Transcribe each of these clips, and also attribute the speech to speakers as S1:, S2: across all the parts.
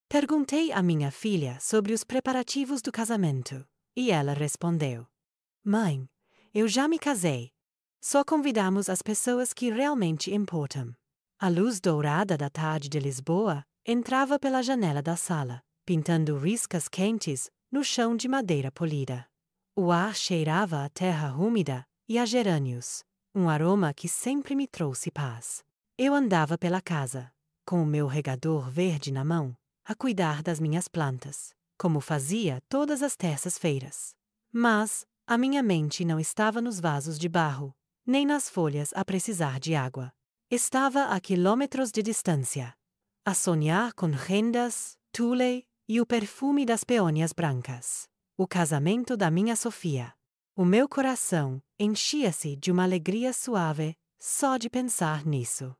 S1: Perguntei à minha filha sobre os preparativos do casamento, e ela respondeu: Mãe, eu já me casei. Só convidamos as pessoas que realmente importam. A luz dourada da tarde de Lisboa entrava pela janela da sala, pintando riscas quentes no chão de madeira polida. O ar cheirava a terra úmida e a gerânios, um aroma que sempre me trouxe paz. Eu andava pela casa, com o meu regador verde na mão, a cuidar das minhas plantas, como fazia todas as terças-feiras. Mas a minha mente não estava nos vasos de barro, nem nas folhas a precisar de água. Estava a quilômetros de distância, a sonhar com rendas, tule e o perfume das peônias brancas. O casamento da minha Sofia. O meu coração enchia-se de uma alegria suave só de pensar nisso.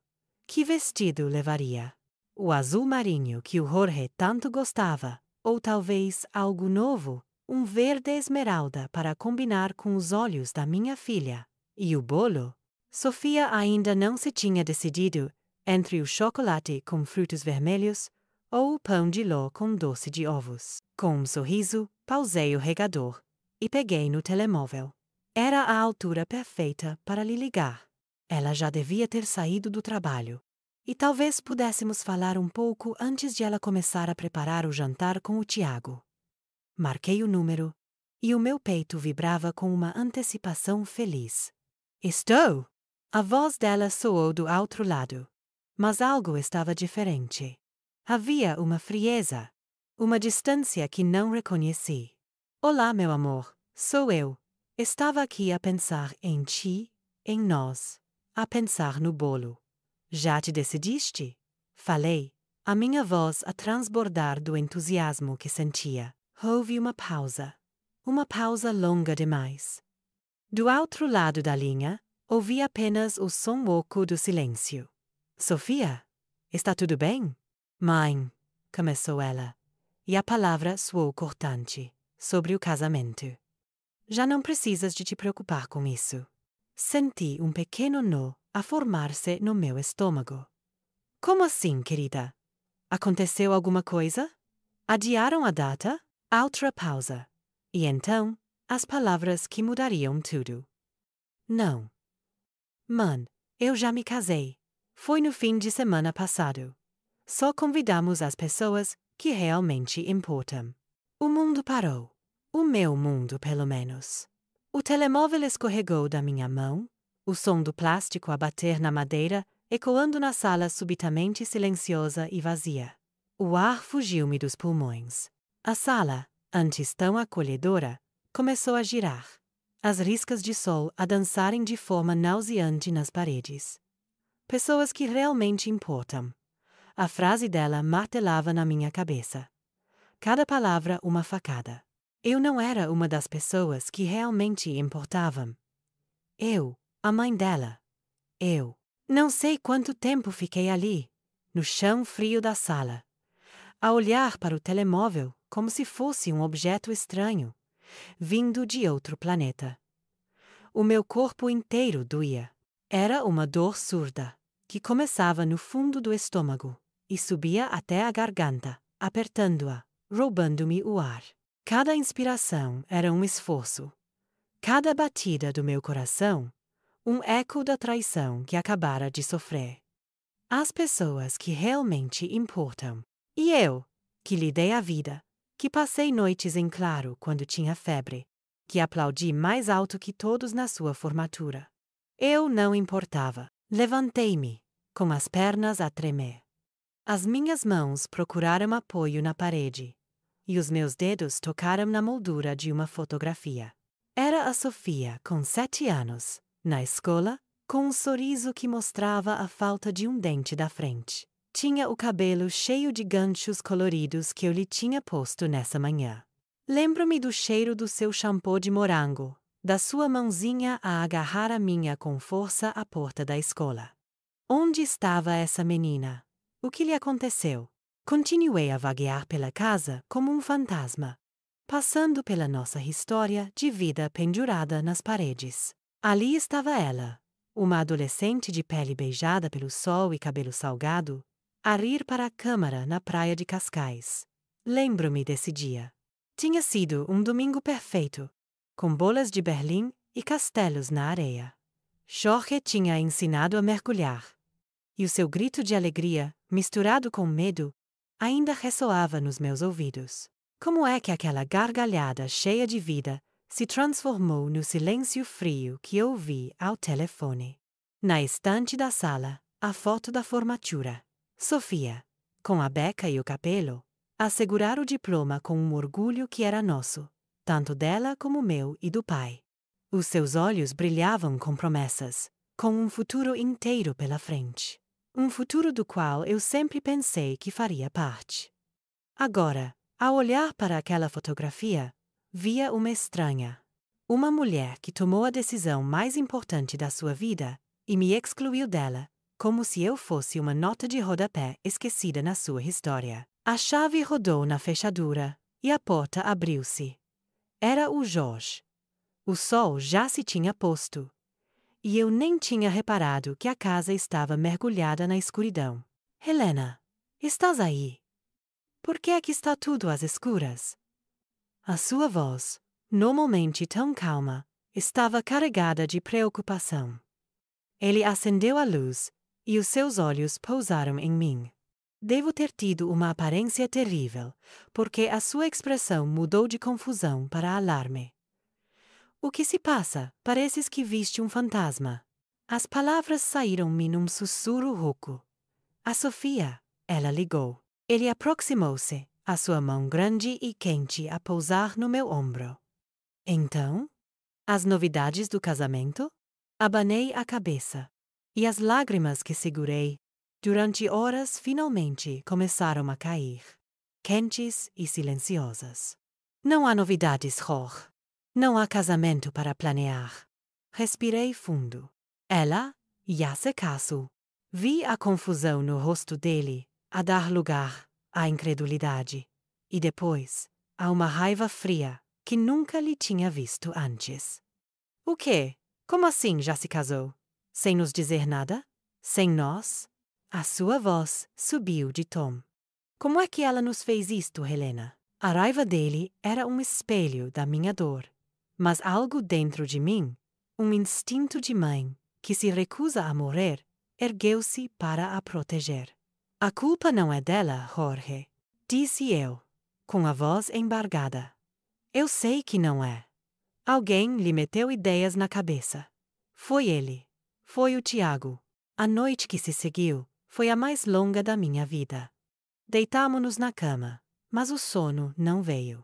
S1: Que vestido levaria? O azul marinho que o Jorge tanto gostava, ou talvez algo novo, um verde esmeralda para combinar com os olhos da minha filha. E o bolo? Sofia ainda não se tinha decidido entre o chocolate com frutos vermelhos ou o pão de ló com doce de ovos. Com um sorriso, pausei o regador e peguei no telemóvel. Era a altura perfeita para lhe ligar. Ela já devia ter saído do trabalho. E talvez pudéssemos falar um pouco antes de ela começar a preparar o jantar com o Tiago. Marquei o número e o meu peito vibrava com uma antecipação feliz. Estou! A voz dela soou do outro lado, mas algo estava diferente. Havia uma frieza, uma distância que não reconheci. Olá, meu amor, sou eu. Estava aqui a pensar em ti, em nós, a pensar no bolo. Já te decidiste? Falei, a minha voz a transbordar do entusiasmo que sentia. Houve uma pausa longa demais. Do outro lado da linha, ouvi apenas o som oco do silêncio. Sofia, está tudo bem? Mãe, começou ela, e a palavra soou cortante, sobre o casamento. Já não precisas de te preocupar com isso. Senti um pequeno nó a formar-se no meu estômago. Como assim, querida? Aconteceu alguma coisa? Adiaram a data? Outra pausa. E então, as palavras que mudariam tudo. Não. Mãe, eu já me casei. Foi no fim de semana passado. Só convidamos as pessoas que realmente importam. O mundo parou. O meu mundo, pelo menos. O telemóvel escorregou da minha mão, o som do plástico a bater na madeira ecoando na sala subitamente silenciosa e vazia. O ar fugiu-me dos pulmões. A sala, antes tão acolhedora, começou a girar. As riscas de sol a dançarem de forma nauseante nas paredes. Pessoas que realmente importam. A frase dela martelava na minha cabeça. Cada palavra uma facada. Eu não era uma das pessoas que realmente importavam. Eu, a mãe dela. Eu. Não sei quanto tempo fiquei ali, no chão frio da sala, a olhar para o telemóvel como se fosse um objeto estranho, vindo de outro planeta. O meu corpo inteiro doía. Era uma dor surda, que começava no fundo do estômago e subia até a garganta, apertando-a, roubando-me o ar. Cada inspiração era um esforço. Cada batida do meu coração, um eco da traição que acabara de sofrer. As pessoas que realmente importam. E eu, que lhe dei a vida, que passei noites em claro quando tinha febre, que aplaudi mais alto que todos na sua formatura. Eu não importava. Levantei-me, com as pernas a tremer. As minhas mãos procuraram apoio na parede, e os meus dedos tocaram na moldura de uma fotografia. Era a Sofia, com 7 anos, na escola, com um sorriso que mostrava a falta de um dente da frente. Tinha o cabelo cheio de ganchos coloridos que eu lhe tinha posto nessa manhã. Lembro-me do cheiro do seu shampoo de morango, da sua mãozinha a agarrar a minha com força à porta da escola. Onde estava essa menina? O que lhe aconteceu? Continuei a vaguear pela casa como um fantasma, passando pela nossa história de vida pendurada nas paredes. Ali estava ela, uma adolescente de pele beijada pelo sol e cabelo salgado, a rir para a câmara na praia de Cascais. Lembro-me desse dia. Tinha sido um domingo perfeito, com bolas de Berlim e castelos na areia. Jorge tinha ensinado a mergulhar. E o seu grito de alegria, misturado com medo, ainda ressoava nos meus ouvidos. Como é que aquela gargalhada cheia de vida se transformou no silêncio frio que ouvi ao telefone? Na estante da sala, a foto da formatura. Sofia, com a beca e o cabelo, a segurar o diploma com um orgulho que era nosso, tanto dela como meu e do pai. Os seus olhos brilhavam com promessas, com um futuro inteiro pela frente. Um futuro do qual eu sempre pensei que faria parte. Agora, ao olhar para aquela fotografia, via uma estranha. Uma mulher que tomou a decisão mais importante da sua vida e me excluiu dela, como se eu fosse uma nota de rodapé esquecida na sua história. A chave rodou na fechadura e a porta abriu-se. Era o Jorge. O sol já se tinha posto. E eu nem tinha reparado que a casa estava mergulhada na escuridão. Helena, estás aí? Por que é que está tudo às escuras? A sua voz, normalmente tão calma, estava carregada de preocupação. Ele acendeu a luz e os seus olhos pousaram em mim. Devo ter tido uma aparência terrível, porque a sua expressão mudou de confusão para alarme. O que se passa? Pareces que viste um fantasma. As palavras saíram-me num sussurro rouco. A Sofia, ela ligou. Ele aproximou-se, a sua mão grande e quente a pousar no meu ombro. Então? As novidades do casamento? Abanei a cabeça. E as lágrimas que segurei, durante horas finalmente começaram a cair. Quentes e silenciosas. Não há novidades, Jorge. Não há casamento para planear. Respirei fundo. Ela, já se casou. Vi a confusão no rosto dele, a dar lugar à incredulidade. E depois, a uma raiva fria que nunca lhe tinha visto antes. O quê? Como assim já se casou? Sem nos dizer nada? Sem nós? A sua voz subiu de tom. Como é que ela nos fez isto, Helena? A raiva dele era um espelho da minha dor. Mas algo dentro de mim, um instinto de mãe, que se recusa a morrer, ergueu-se para a proteger. A culpa não é dela, Jorge, disse eu, com a voz embargada. Eu sei que não é. Alguém lhe meteu ideias na cabeça. Foi ele. Foi o Tiago. A noite que se seguiu foi a mais longa da minha vida. Deitámo-nos na cama, mas o sono não veio.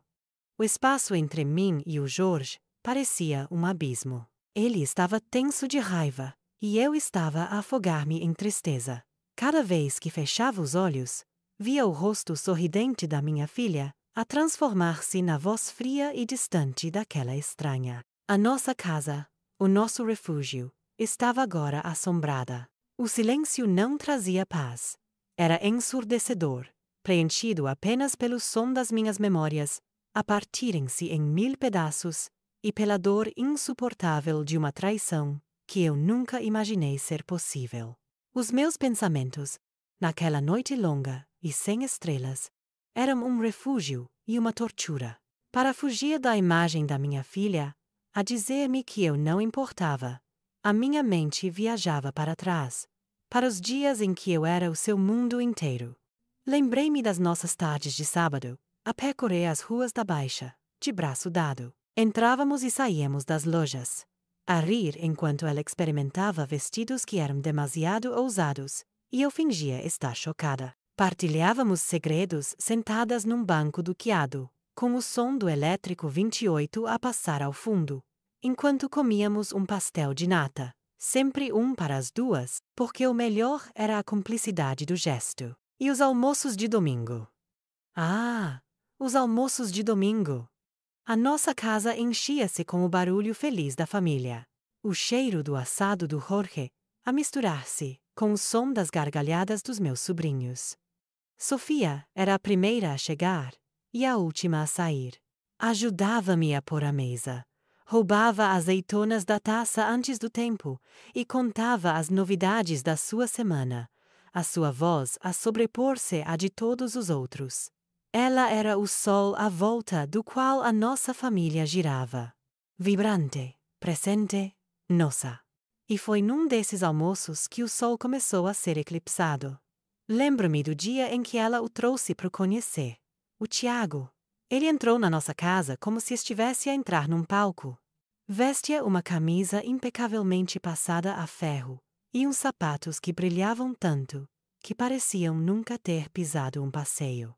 S1: O espaço entre mim e o Jorge parecia um abismo. Ele estava tenso de raiva e eu estava a afogar-me em tristeza. Cada vez que fechava os olhos, via o rosto sorridente da minha filha a transformar-se na voz fria e distante daquela estranha. A nossa casa, o nosso refúgio, estava agora assombrada. O silêncio não trazia paz. Era ensurdecedor, preenchido apenas pelo som das minhas memórias, a partirem-se em 1000 pedaços, e pela dor insuportável de uma traição que eu nunca imaginei ser possível. Os meus pensamentos, naquela noite longa e sem estrelas, eram um refúgio e uma tortura. Para fugir da imagem da minha filha, a dizer-me que eu não importava, a minha mente viajava para trás, para os dias em que eu era o seu mundo inteiro. Lembrei-me das nossas tardes de sábado, a percorrer as ruas da Baixa, de braço dado. Entrávamos e saíamos das lojas, a rir enquanto ela experimentava vestidos que eram demasiado ousados, e eu fingia estar chocada. Partilhávamos segredos sentadas num banco do quiado, com o som do elétrico 28 a passar ao fundo, enquanto comíamos um pastel de nata, sempre um para as duas, porque o melhor era a cumplicidade do gesto. E os almoços de domingo? Ah, os almoços de domingo! A nossa casa enchia-se com o barulho feliz da família. O cheiro do assado do Jorge a misturar-se com o som das gargalhadas dos meus sobrinhos. Sofia era a primeira a chegar e a última a sair. Ajudava-me a pôr a mesa, roubava azeitonas da taça antes do tempo e contava as novidades da sua semana, a sua voz a sobrepor-se à de todos os outros. Ela era o sol à volta do qual a nossa família girava. Vibrante, presente, nossa. E foi num desses almoços que o sol começou a ser eclipsado. Lembro-me do dia em que ela o trouxe para conhecer. O Tiago. Ele entrou na nossa casa como se estivesse a entrar num palco. Vestia uma camisa impecavelmente passada a ferro e uns sapatos que brilhavam tanto que pareciam nunca ter pisado um passeio.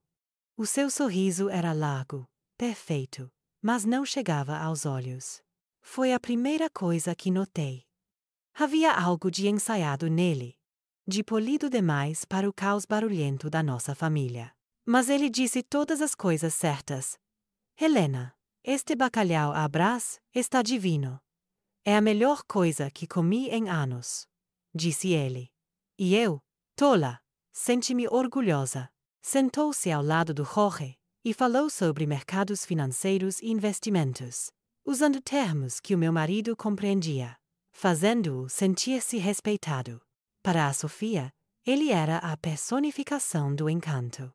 S1: O seu sorriso era largo, perfeito, mas não chegava aos olhos. Foi a primeira coisa que notei. Havia algo de ensaiado nele, de polido demais para o caos barulhento da nossa família. Mas ele disse todas as coisas certas. Helena, este bacalhau à Brás está divino. É a melhor coisa que comi em anos, disse ele. E eu, tola, senti-me orgulhosa. Sentou-se ao lado do Jorge e falou sobre mercados financeiros e investimentos, usando termos que o meu marido compreendia, fazendo-o sentir-se respeitado. Para a Sofia, ele era a personificação do encanto.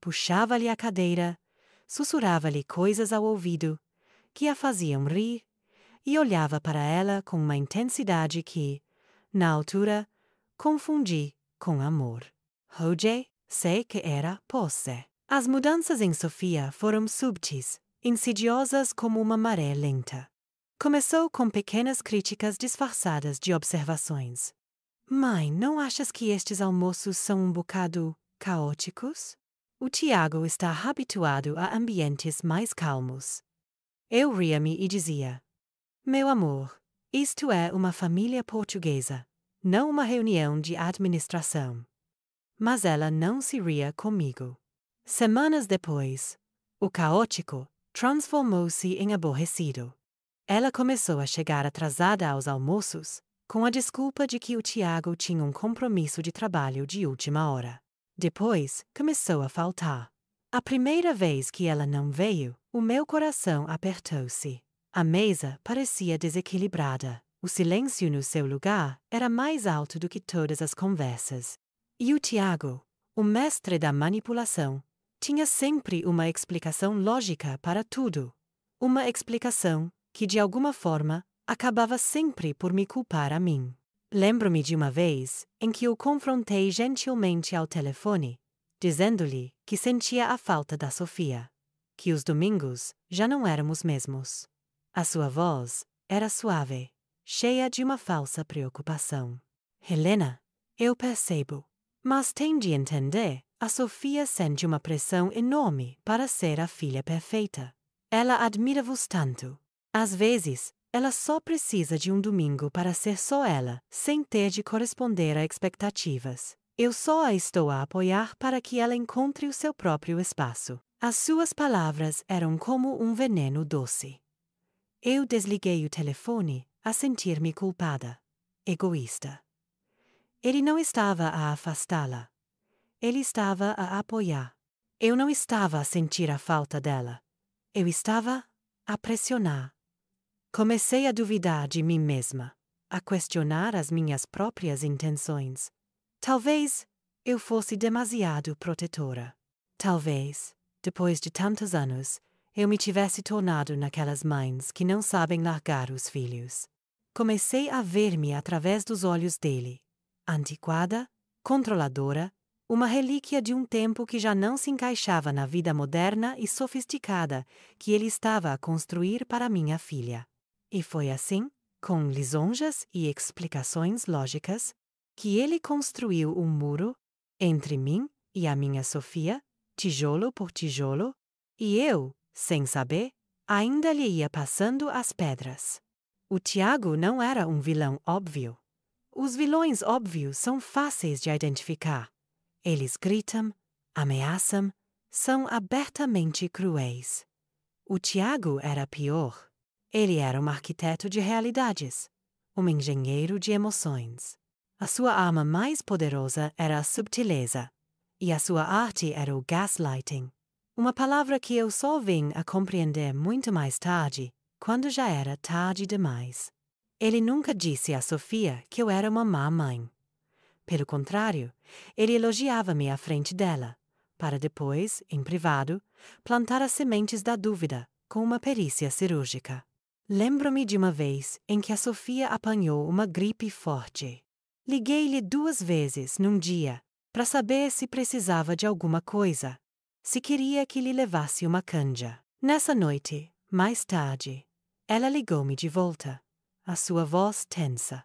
S1: Puxava-lhe a cadeira, sussurrava-lhe coisas ao ouvido, que a faziam rir, e olhava para ela com uma intensidade que, na altura, confundi com amor. Roger, sei que era posse. As mudanças em Sofia foram súbitas, insidiosas como uma maré lenta. Começou com pequenas críticas disfarçadas de observações. Mãe, não achas que estes almoços são um bocado caóticos? O Tiago está habituado a ambientes mais calmos. Eu ria-me e dizia: meu amor, isto é uma família portuguesa, não uma reunião de administração. Mas ela não se ria comigo. Semanas depois, o caótico transformou-se em aborrecido. Ela começou a chegar atrasada aos almoços, com a desculpa de que o Tiago tinha um compromisso de trabalho de última hora. Depois, começou a faltar. A primeira vez que ela não veio, o meu coração apertou-se. A mesa parecia desequilibrada. O silêncio no seu lugar era mais alto do que todas as conversas. E o Tiago, o mestre da manipulação, tinha sempre uma explicação lógica para tudo. Uma explicação que, de alguma forma, acabava sempre por me culpar a mim. Lembro-me de uma vez em que o confrontei gentilmente ao telefone, dizendo-lhe que sentia a falta da Sofia, que os domingos já não eram os mesmos. A sua voz era suave, cheia de uma falsa preocupação. Helena, eu percebo, mas tem de entender, a Sofia sente uma pressão enorme para ser a filha perfeita. Ela admira-vos tanto. Às vezes, ela só precisa de um domingo para ser só ela, sem ter de corresponder a expectativas. Eu só a estou a apoiar para que ela encontre o seu próprio espaço. As suas palavras eram como um veneno doce. Eu desliguei o telefone a sentir-me culpada, egoísta. Ele não estava a afastá-la. Ele estava a apoiar. Eu não estava a sentir a falta dela. Eu estava a pressionar. Comecei a duvidar de mim mesma, a questionar as minhas próprias intenções. Talvez eu fosse demasiado protetora. Talvez, depois de tantos anos, eu me tivesse tornado naquelas mães que não sabem largar os filhos. Comecei a ver-me através dos olhos dele, antiquada, controladora, uma relíquia de um tempo que já não se encaixava na vida moderna e sofisticada que ele estava a construir para minha filha. E foi assim, com lisonjas e explicações lógicas, que ele construiu um muro entre mim e a minha Sofia, tijolo por tijolo, e eu, sem saber, ainda lhe ia passando as pedras. O Tiago não era um vilão óbvio. Os vilões óbvios são fáceis de identificar. Eles gritam, ameaçam, são abertamente cruéis. O Tiago era pior. Ele era um arquiteto de realidades, um engenheiro de emoções. A sua arma mais poderosa era a subtileza, e a sua arte era o gaslighting, uma palavra que eu só vim a compreender muito mais tarde, quando já era tarde demais. Ele nunca disse a Sofia que eu era uma má mãe. Pelo contrário, ele elogiava-me à frente dela, para depois, em privado, plantar as sementes da dúvida com uma perícia cirúrgica. Lembro-me de uma vez em que a Sofia apanhou uma gripe forte. Liguei-lhe 2 vezes num dia para saber se precisava de alguma coisa, se queria que lhe levasse uma canja. Nessa noite, mais tarde, ela ligou-me de volta, a sua voz tensa.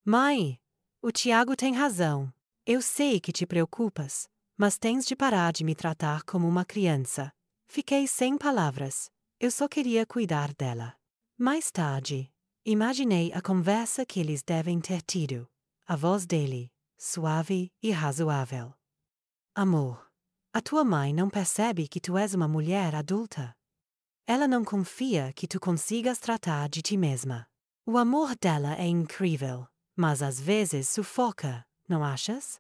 S1: Mãe, o Tiago tem razão. Eu sei que te preocupas, mas tens de parar de me tratar como uma criança. Fiquei sem palavras. Eu só queria cuidar dela. Mais tarde, imaginei a conversa que eles devem ter tido. A voz dele, suave e razoável. Amor, a tua mãe não percebe que tu és uma mulher adulta? Ela não confia que tu consigas tratar de ti mesma. O amor dela é incrível, mas às vezes sufoca, não achas?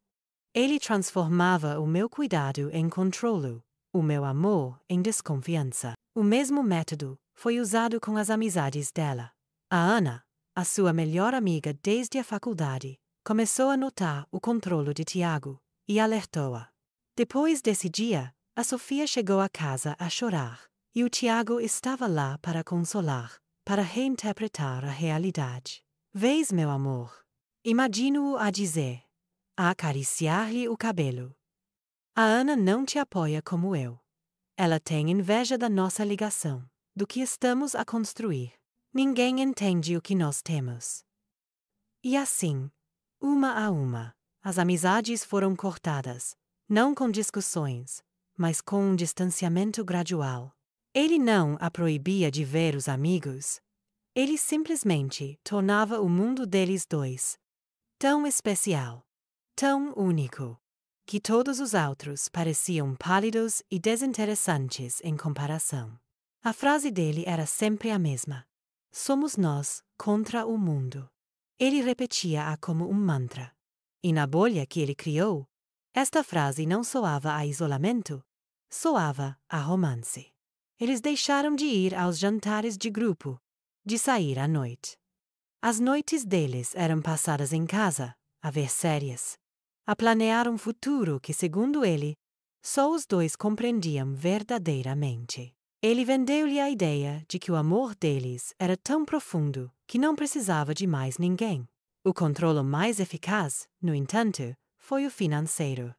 S1: Ele transformava o meu cuidado em controlo, o meu amor em desconfiança. O mesmo método foi usado com as amizades dela. A Ana, a sua melhor amiga desde a faculdade, começou a notar o controlo de Tiago e alertou-a. Depois desse dia, a Sofia chegou a casa a chorar, e o Tiago estava lá para consolar, para reinterpretar a realidade. Vês, meu amor? Imagino-o a dizer, a acariciar-lhe o cabelo. A Ana não te apoia como eu. Ela tem inveja da nossa ligação, do que estamos a construir. Ninguém entende o que nós temos. E assim, uma a uma, as amizades foram cortadas, não com discussões, mas com um distanciamento gradual. Ele não a proibia de ver os amigos. Ele simplesmente tornava o mundo deles dois tão especial, tão único, que todos os outros pareciam pálidos e desinteressantes em comparação. A frase dele era sempre a mesma: somos nós contra o mundo. Ele repetia-a como um mantra. E na bolha que ele criou, esta frase não soava a isolamento, soava a romance. Eles deixaram de ir aos jantares de grupo, de sair à noite. As noites deles eram passadas em casa, a ver séries, a planear um futuro que, segundo ele, só os dois compreendiam verdadeiramente. Ele vendeu-lhe a ideia de que o amor deles era tão profundo que não precisava de mais ninguém. O controle mais eficaz, no entanto, foi o financeiro.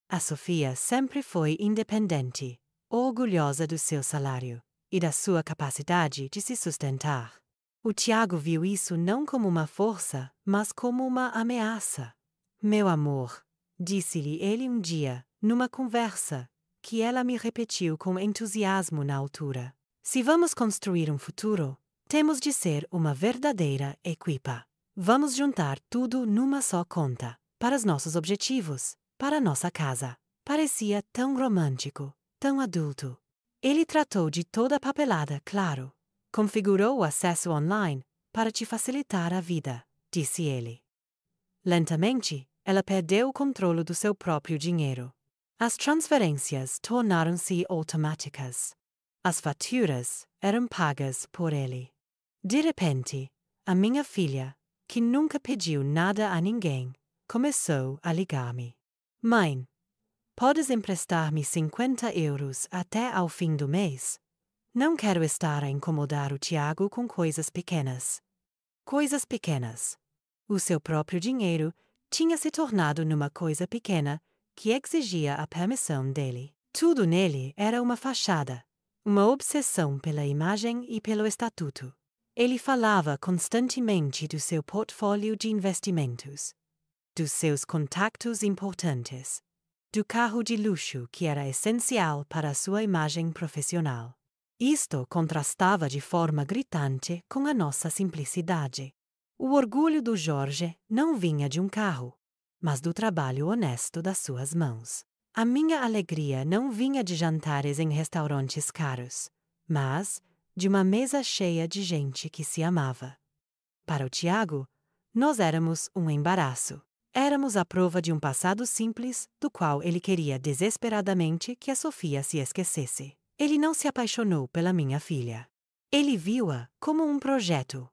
S1: A Sofia sempre foi independente, orgulhosa do seu salário e da sua capacidade de se sustentar. O Tiago viu isso não como uma força, mas como uma ameaça. Meu amor, disse-lhe ele um dia, numa conversa, que ela me repetiu com entusiasmo na altura. Se vamos construir um futuro, temos de ser uma verdadeira equipa. Vamos juntar tudo numa só conta, para os nossos objetivos, para nossa casa. Parecia tão romântico, tão adulto. Ele tratou de toda a papelada, claro. Configurou o acesso online para te facilitar a vida, disse ele. Lentamente, ela perdeu o controle do seu próprio dinheiro. As transferências tornaram-se automáticas. As faturas eram pagas por ele. De repente, a minha filha, que nunca pediu nada a ninguém, começou a ligar-me. Mãe, podes emprestar-me 50 euros até ao fim do mês? Não quero estar a incomodar o Tiago com coisas pequenas. Coisas pequenas. O seu próprio dinheiro tinha se tornado numa coisa pequena que exigia a permissão dele. Tudo nele era uma fachada, uma obsessão pela imagem e pelo estatuto. Ele falava constantemente do seu portfólio de investimentos, dos seus contactos importantes, do carro de luxo que era essencial para a sua imagem profissional. Isto contrastava de forma gritante com a nossa simplicidade. O orgulho do Jorge não vinha de um carro, mas do trabalho honesto das suas mãos. A minha alegria não vinha de jantares em restaurantes caros, mas de uma mesa cheia de gente que se amava. Para o Tiago, nós éramos um embaraço. Éramos a prova de um passado simples do qual ele queria desesperadamente que a Sofia se esquecesse. Ele não se apaixonou pela minha filha. Ele viu-a como um projeto.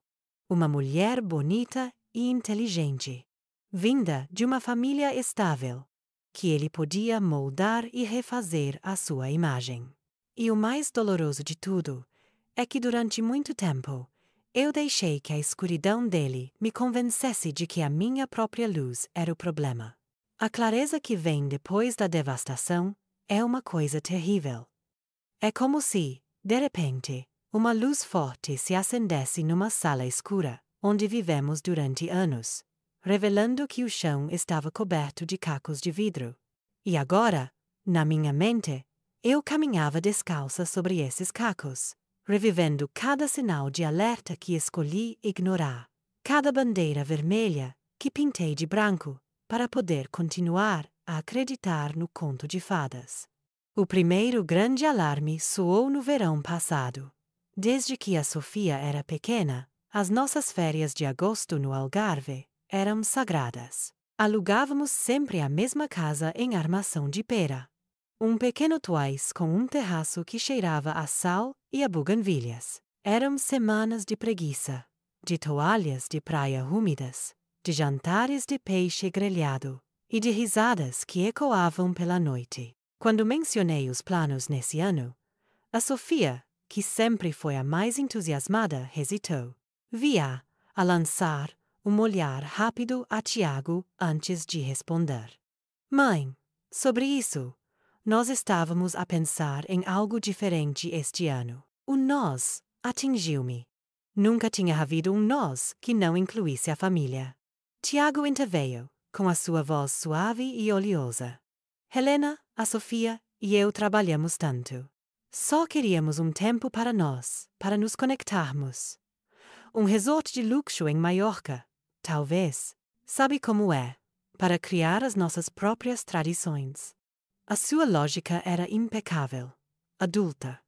S1: Uma mulher bonita e inteligente. vinda de uma família estável, que ele podia moldar e refazer à sua imagem. E o mais doloroso de tudo é que durante muito tempo eu deixei que a escuridão dele me convencesse de que a minha própria luz era o problema. A clareza que vem depois da devastação é uma coisa terrível. É como se, de repente, uma luz forte se acendesse numa sala escura, onde vivemos durante anos, revelando que o chão estava coberto de cacos de vidro. E agora, na minha mente, eu caminhava descalça sobre esses cacos, revivendo cada sinal de alerta que escolhi ignorar, cada bandeira vermelha que pintei de branco para poder continuar a acreditar no conto de fadas. O primeiro grande alarme soou no verão passado. Desde que a Sofia era pequena, as nossas férias de agosto no Algarve eram sagradas. Alugávamos sempre a mesma casa em Armação de Pera. Um pequeno toís com um terraço que cheirava a sal e a buganvílias. Eram semanas de preguiça, de toalhas de praia úmidas, de jantares de peixe grelhado e de risadas que ecoavam pela noite. Quando mencionei os planos nesse ano, a Sofia, que sempre foi a mais entusiasmada, hesitou. Vi-a a lançar um olhar rápido a Tiago antes de responder. Mãe, sobre isso, nós estávamos a pensar em algo diferente este ano. O nós atingiu-me. Nunca tinha havido um nós que não incluísse a família. Tiago interveio, com a sua voz suave e oleosa. Helena, a Sofia e eu trabalhamos tanto. Só queríamos um tempo para nós, para nos conectarmos. Um resort de luxo em Maiorca, talvez. Sabe como é, para criar as nossas próprias tradições. A sua lógica era impecável, adulta,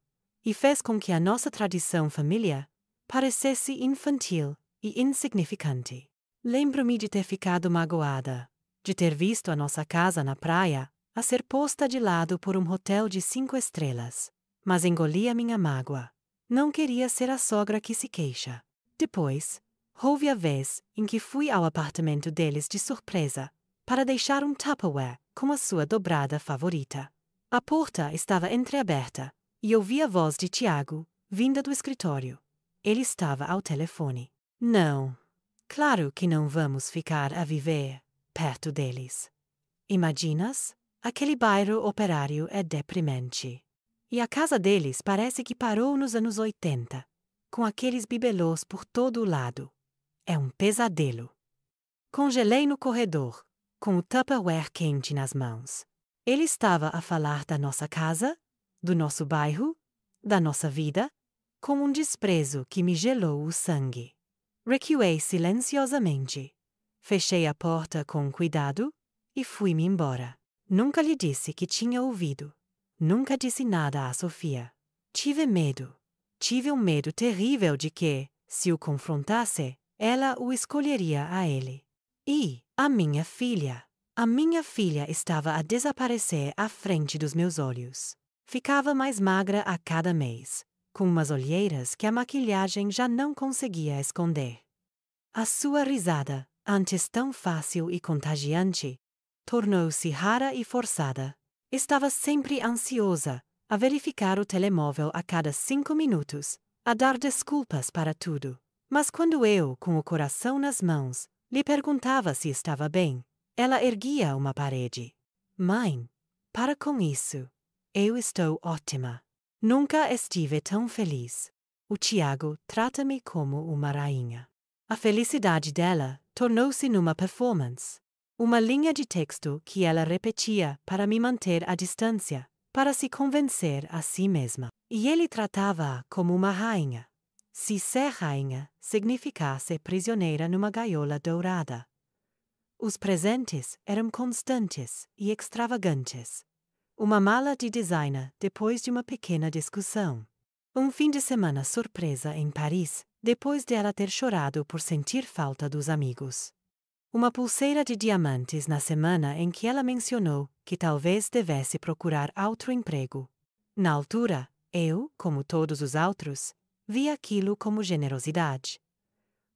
S1: e fez com que a nossa tradição família parecesse infantil e insignificante. Lembro-me de ter ficado magoada, de ter visto a nossa casa na praia a ser posta de lado por um hotel de 5 estrelas. Mas engoli a minha mágoa. Não queria ser a sogra que se queixa. Depois, houve a vez em que fui ao apartamento deles de surpresa para deixar um Tupperware com a sua dobrada favorita. A porta estava entreaberta e ouvi a voz de Tiago, vinda do escritório. Ele estava ao telefone. Não, claro que não vamos ficar a viver perto deles. Imaginas? Aquele bairro operário é deprimente. E a casa deles parece que parou nos anos 80, com aqueles bibelôs por todo o lado. É um pesadelo. Congelei no corredor, com o Tupperware quente nas mãos. Ele estava a falar da nossa casa, do nosso bairro, da nossa vida, com um desprezo que me gelou o sangue. Recuei silenciosamente. Fechei a porta com cuidado e fui-me embora. Nunca lhe disse que tinha ouvido. Nunca disse nada a Sofia. Tive medo. Tive um medo terrível de que, se o confrontasse, ela o escolheria a ele. E a minha filha. A minha filha estava a desaparecer à frente dos meus olhos. Ficava mais magra a cada mês, com umas olheiras que a maquilhagem já não conseguia esconder. A sua risada, antes tão fácil e contagiante, tornou-se rara e forçada. Estava sempre ansiosa, a verificar o telemóvel a cada 5 minutos, a dar desculpas para tudo. Mas quando eu, com o coração nas mãos, lhe perguntava se estava bem, ela erguia uma parede. Mãe, para com isso. Eu estou ótima. Nunca estive tão feliz. O Tiago trata-me como uma rainha. A felicidade dela tornou-se numa performance. Uma linha de texto que ela repetia para me manter à distância, para se convencer a si mesma. E ele tratava-a como uma rainha. Se ser rainha significasse prisioneira numa gaiola dourada. Os presentes eram constantes e extravagantes. Uma mala de designer depois de uma pequena discussão. Um fim de semana surpresa em Paris, depois de ela ter chorado por sentir falta dos amigos. Uma pulseira de diamantes na semana em que ela mencionou que talvez devesse procurar outro emprego. Na altura, eu, como todos os outros, vi aquilo como generosidade.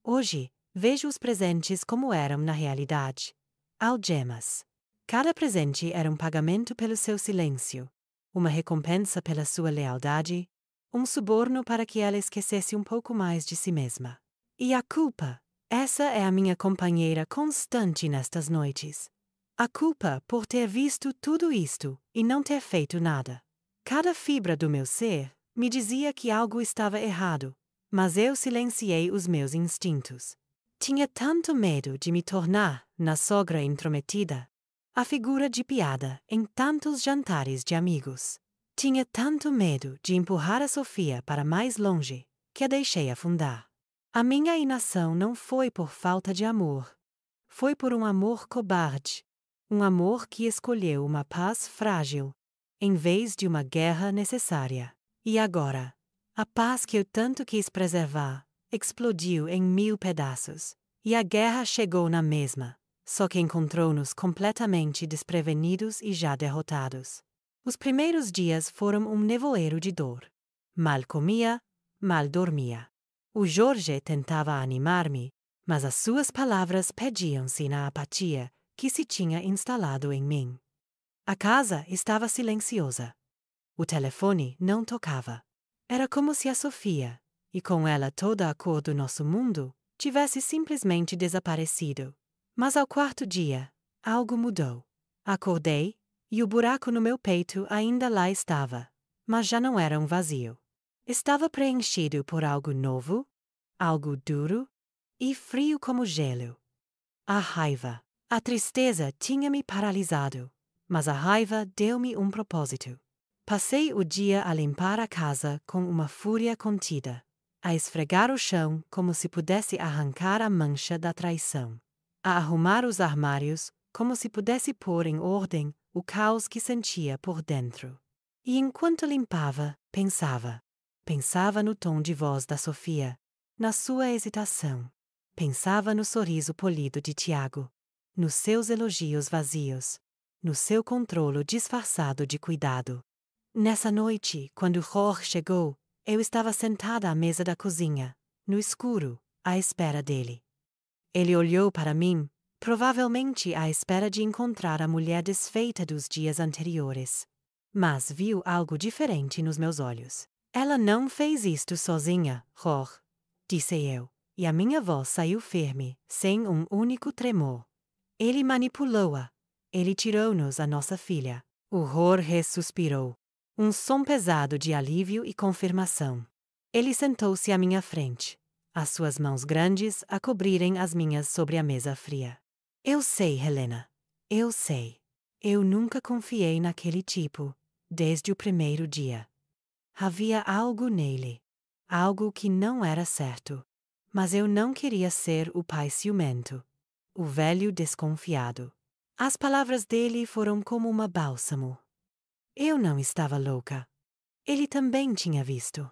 S1: Hoje, vejo os presentes como eram na realidade. algemas. Cada presente era um pagamento pelo seu silêncio, uma recompensa pela sua lealdade, um suborno para que ela esquecesse um pouco mais de si mesma. E a culpa? Essa é a minha companheira constante nestas noites. A culpa por ter visto tudo isto e não ter feito nada. Cada fibra do meu ser me dizia que algo estava errado, mas eu silenciei os meus instintos. Tinha tanto medo de me tornar, na sogra intrometida, a figura de piada em tantos jantares de amigos. Tinha tanto medo de empurrar a Sofia para mais longe, que a deixei afundar. A minha inação não foi por falta de amor. Foi por um amor cobarde. Um amor que escolheu uma paz frágil, em vez de uma guerra necessária. E agora, a paz que eu tanto quis preservar, explodiu em 1000 pedaços. E a guerra chegou na mesma, só que encontrou-nos completamente desprevenidos e já derrotados. Os primeiros dias foram um nevoeiro de dor. Mal comia, mal dormia. O Jorge tentava animar-me, mas as suas palavras perdiam-se na apatia que se tinha instalado em mim. A casa estava silenciosa. O telefone não tocava. Era como se a Sofia, e com ela toda a cor do nosso mundo, tivesse simplesmente desaparecido. Mas ao quarto dia, algo mudou. Acordei, e o buraco no meu peito ainda lá estava, mas já não era um vazio. Estava preenchido por algo novo, algo duro e frio como gelo. A raiva. A tristeza tinha-me paralisado, mas a raiva deu-me um propósito. Passei o dia a limpar a casa com uma fúria contida, a esfregar o chão como se pudesse arrancar a mancha da traição, a arrumar os armários como se pudesse pôr em ordem o caos que sentia por dentro. E enquanto limpava, pensava. Pensava no tom de voz da Sofia, na sua hesitação. Pensava no sorriso polido de Tiago, nos seus elogios vazios, no seu controlo disfarçado de cuidado. Nessa noite, quando Jorge chegou, eu estava sentada à mesa da cozinha, no escuro, à espera dele. Ele olhou para mim, provavelmente à espera de encontrar a mulher desfeita dos dias anteriores. Mas viu algo diferente nos meus olhos. Ela não fez isto sozinha, Jorge, disse eu, e a minha voz saiu firme, sem um único tremor. Ele manipulou-a. Ele tirou-nos a nossa filha. O Jorge suspirou. Um som pesado de alívio e confirmação. Ele sentou-se à minha frente, as suas mãos grandes a cobrirem as minhas sobre a mesa fria. Eu sei, Helena. Eu sei. Eu nunca confiei naquele tipo, desde o primeiro dia. Havia algo nele. Algo que não era certo. Mas eu não queria ser o pai ciumento. O velho desconfiado. As palavras dele foram como uma bálsamo. Eu não estava louca. Ele também tinha visto.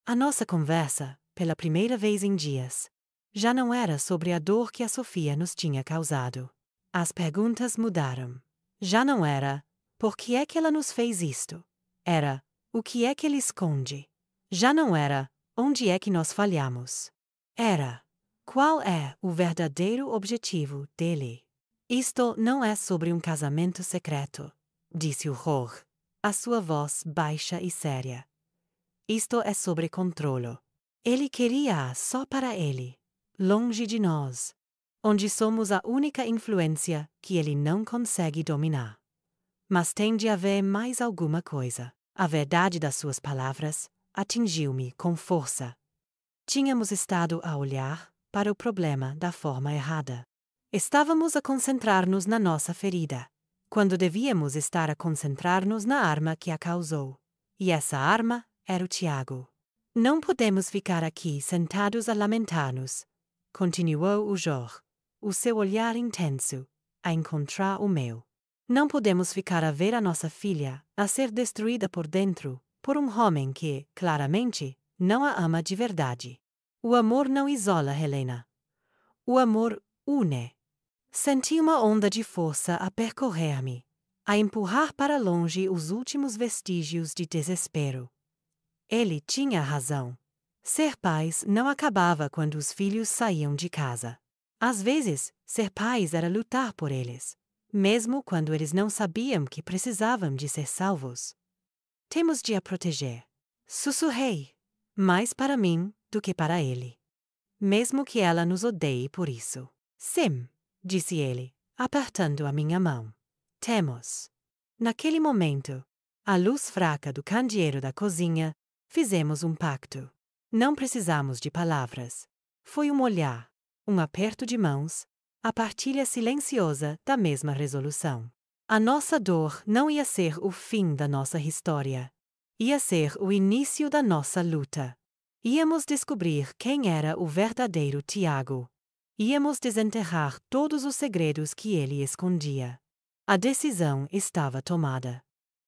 S1: A nossa conversa, pela primeira vez em dias, já não era sobre a dor que a Sofia nos tinha causado. As perguntas mudaram. Já não era, por que é que ela nos fez isto? Era, o que é que ele esconde? Já não era, onde é que nós falhamos? Era, qual é o verdadeiro objetivo dele? Isto não é sobre um casamento secreto, disse o Jorge, a sua voz baixa e séria. Isto é sobre controlo. Ele queria-a só para ele, longe de nós, onde somos a única influência que ele não consegue dominar. Mas tem de haver mais alguma coisa. A verdade das suas palavras atingiu-me com força. Tínhamos estado a olhar para o problema da forma errada. Estávamos a concentrar-nos na nossa ferida, quando devíamos estar a concentrar-nos na arma que a causou. E essa arma era o Tiago. Não podemos ficar aqui sentados a lamentar-nos, continuou o Jorge, o seu olhar intenso, a encontrar o meu. Não podemos ficar a ver a nossa filha a ser destruída por dentro por um homem que, claramente, não a ama de verdade. O amor não isola, Helena. O amor une. Senti uma onda de força a percorrer-me, a empurrar para longe os últimos vestígios de desespero. Ele tinha razão. Ser pais não acabava quando os filhos saíam de casa. Às vezes, ser pais era lutar por eles, mesmo quando eles não sabiam que precisavam de ser salvos. Temos de a proteger. Sussurrei, mais para mim do que para ele. Mesmo que ela nos odeie por isso. Sim, disse ele, apertando a minha mão. Temos. Naquele momento, à luz fraca do candeeiro da cozinha, fizemos um pacto. Não precisamos de palavras. Foi um olhar, um aperto de mãos, a partilha silenciosa da mesma resolução. A nossa dor não ia ser o fim da nossa história. Ia ser o início da nossa luta. Íamos descobrir quem era o verdadeiro Tiago. Íamos desenterrar todos os segredos que ele escondia. A decisão estava tomada.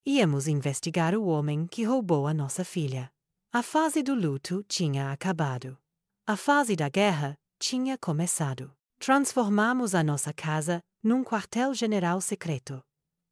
S1: Íamos investigar o homem que roubou a nossa filha. A fase do luto tinha acabado. A fase da guerra tinha começado. Transformamos a nossa casa num quartel-general secreto.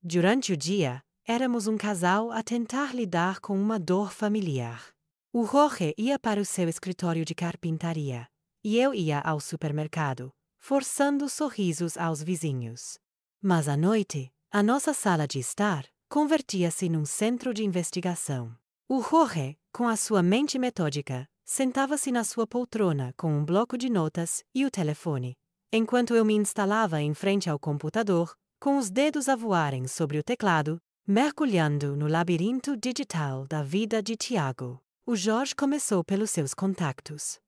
S1: Durante o dia, éramos um casal a tentar lidar com uma dor familiar. O Jorge ia para o seu escritório de carpintaria, e eu ia ao supermercado, forçando sorrisos aos vizinhos. Mas à noite, a nossa sala de estar convertia-se num centro de investigação. O Jorge, com a sua mente metódica, sentava-se na sua poltrona com um bloco de notas e o telefone, enquanto eu me instalava em frente ao computador, com os dedos a voarem sobre o teclado, mergulhando no labirinto digital da vida de Tiago. O Jorge começou pelos seus contactos.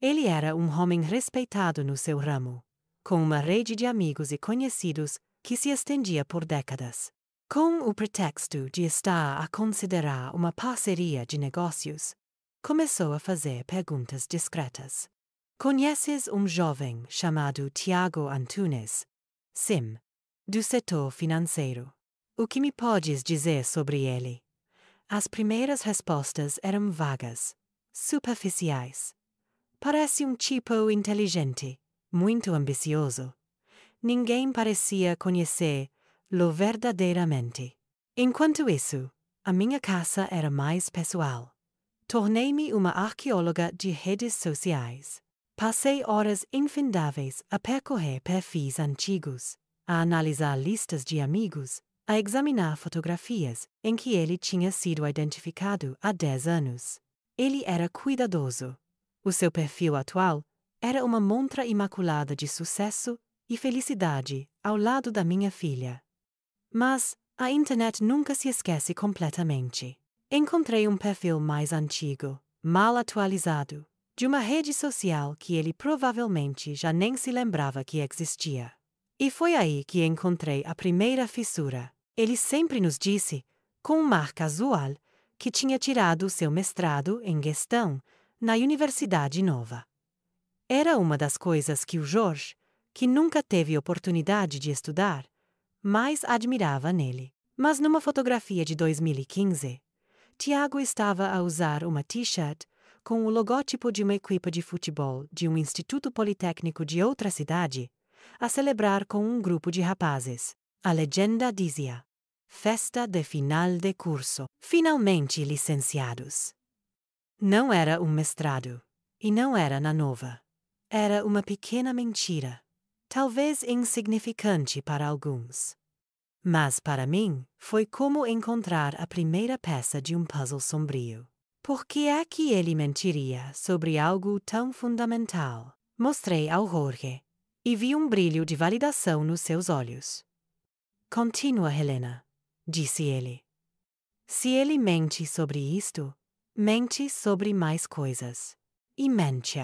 S1: Ele era um homem respeitado no seu ramo, com uma rede de amigos e conhecidos que se estendia por décadas. Com o pretexto de estar a considerar uma parceria de negócios, começou a fazer perguntas discretas. Conheces um jovem chamado Tiago Antunes? Sim, do setor financeiro. O que me podes dizer sobre ele? As primeiras respostas eram vagas, superficiais. Parece um tipo inteligente, muito ambicioso. Ninguém parecia conhecer-lo verdadeiramente. Enquanto isso, a minha caça era mais pessoal. Tornei-me uma arqueóloga de redes sociais. Passei horas infindáveis a percorrer perfis antigos, a analisar listas de amigos, a examinar fotografias em que ele tinha sido identificado há 10 anos. Ele era cuidadoso. O seu perfil atual era uma montra imaculada de sucesso e felicidade ao lado da minha filha. Mas a internet nunca se esquece completamente. Encontrei um perfil mais antigo, mal atualizado, de uma rede social que ele provavelmente já nem se lembrava que existia. E foi aí que encontrei a primeira fissura. Ele sempre nos disse, com um ar casual, que tinha tirado seu mestrado em gestão na Universidade Nova. Era uma das coisas que o Jorge, que nunca teve oportunidade de estudar, mais admirava nele. Mas numa fotografia de 2015, Tiago estava a usar uma t-shirt com o logótipo de uma equipa de futebol de um instituto politécnico de outra cidade, a celebrar com um grupo de rapazes. A legenda dizia: Festa de final de curso. Finalmente licenciados. Não era um mestrado. E não era na Nova. Era uma pequena mentira. Talvez insignificante para alguns. Mas para mim, foi como encontrar a primeira peça de um puzzle sombrio. Por que é que ele mentiria sobre algo tão fundamental? Mostrei ao Jorge, e vi um brilho de validação nos seus olhos. Continua, Helena, disse ele. Se ele mente sobre isto, mente sobre mais coisas. E mente.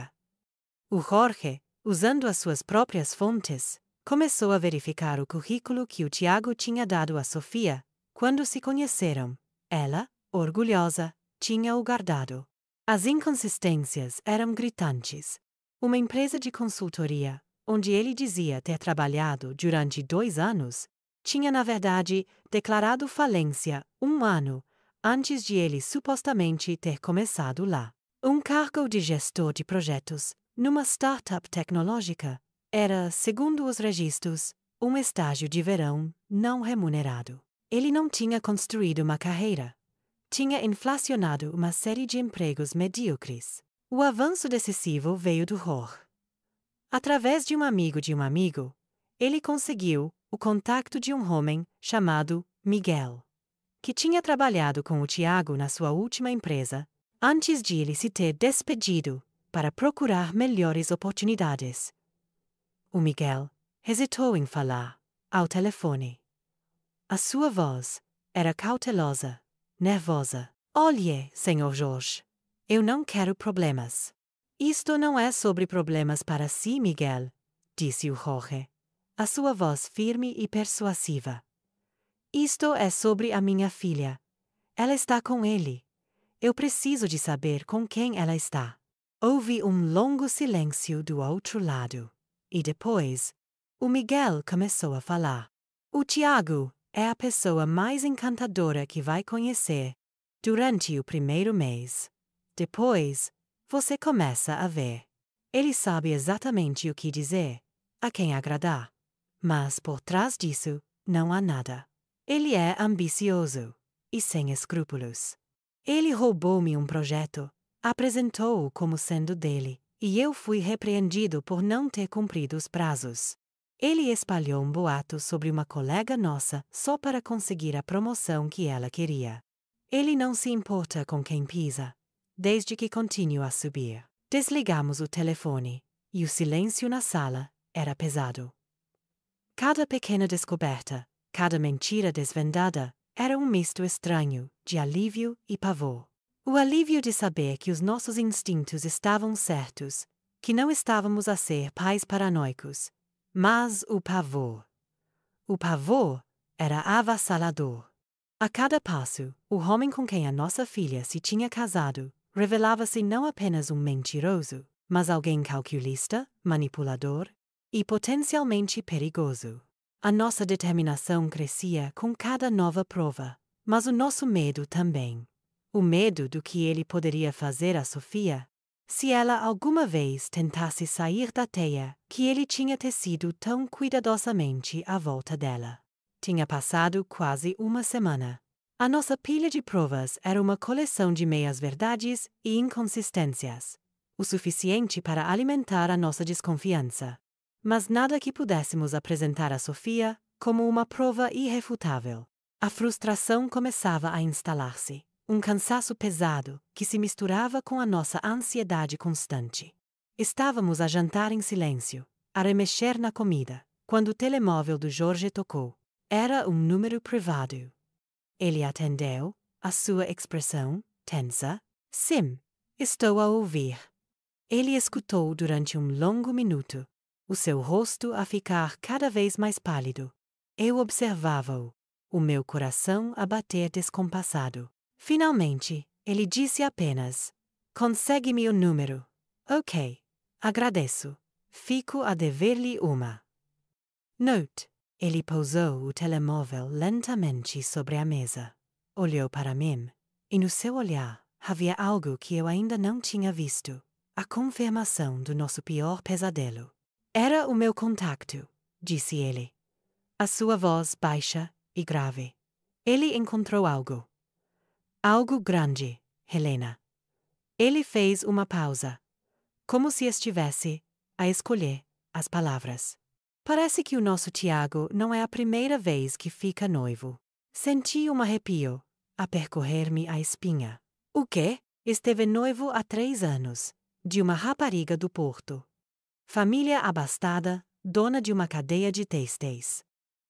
S1: O Jorge, usando as suas próprias fontes, começou a verificar o currículo que o Tiago tinha dado a Sofia quando se conheceram. Ela, orgulhosa, tinha-o guardado. As inconsistências eram gritantes. Uma empresa de consultoria, onde ele dizia ter trabalhado durante 2 anos, tinha na verdade declarado falência 1 ano antes de ele supostamente ter começado lá. Um cargo de gestor de projetos numa startup tecnológica era, segundo os registros, um estágio de verão não remunerado. Ele não tinha construído uma carreira. Tinha inflacionado uma série de empregos medíocres. O avanço decisivo veio do Jorge. Através de um amigo, ele conseguiu o contacto de um homem chamado Miguel, que tinha trabalhado com o Tiago na sua última empresa, antes de ele se ter despedido para procurar melhores oportunidades. O Miguel hesitou em falar ao telefone. A sua voz era cautelosa, nervosa. Olhe, Sr. Jorge, eu não quero problemas. Isto não é sobre problemas para si, Miguel, disse o Jorge, a sua voz firme e persuasiva. Isto é sobre a minha filha. Ela está com ele. Eu preciso de saber com quem ela está. Houve um longo silêncio do outro lado. E depois, o Miguel começou a falar. O Tiago é a pessoa mais encantadora que vai conhecer durante o primeiro mês. Depois, você começa a ver. Ele sabe exatamente o que dizer, a quem agradar. Mas por trás disso, não há nada. Ele é ambicioso e sem escrúpulos. Ele roubou-me um projeto, apresentou-o como sendo dele, e eu fui repreendido por não ter cumprido os prazos. Ele espalhou um boato sobre uma colega nossa só para conseguir a promoção que ela queria. Ele não se importa com quem pisa, desde que continue a subir. Desligamos o telefone, e o silêncio na sala era pesado. Cada pequena descoberta, cada mentira desvendada, era um misto estranho de alívio e pavor. O alívio de saber que os nossos instintos estavam certos, que não estávamos a ser pais paranoicos, mas o pavor. O pavor era avassalador. A cada passo, o homem com quem a nossa filha se tinha casado revelava-se não apenas um mentiroso, mas alguém calculista, manipulador e potencialmente perigoso. A nossa determinação crescia com cada nova prova, mas o nosso medo também. O medo do que ele poderia fazer a Sofia se ela alguma vez tentasse sair da teia que ele tinha tecido tão cuidadosamente à volta dela. Tinha passado quase uma semana. A nossa pilha de provas era uma coleção de meias-verdades e inconsistências, o suficiente para alimentar a nossa desconfiança. Mas nada que pudéssemos apresentar a Sofia como uma prova irrefutável. A frustração começava a instalar-se, um cansaço pesado que se misturava com a nossa ansiedade constante. Estávamos a jantar em silêncio, a remexer na comida, quando o telemóvel do Jorge tocou. Era um número privado. Ele atendeu, a sua expressão, tensa. Sim, estou a ouvir. Ele escutou durante um longo minuto, o seu rosto a ficar cada vez mais pálido. Eu observava-o, o meu coração a bater descompassado. Finalmente, ele disse apenas: "Consegue-me o número." Ok, agradeço. Fico a dever-lhe uma. Note. Ele pousou o telemóvel lentamente sobre a mesa. Olhou para mim, e no seu olhar havia algo que eu ainda não tinha visto. A confirmação do nosso pior pesadelo. Era o meu contacto, disse ele. A sua voz baixa e grave. Ele encontrou algo. Algo grande, Helena. Ele fez uma pausa, como se estivesse a escolher as palavras. Parece que o nosso Tiago não é a primeira vez que fica noivo. Senti um arrepio a percorrer-me a espinha. O quê? Esteve noivo há 3 anos, de uma rapariga do Porto. Família abastada, dona de uma cadeia de têxteis.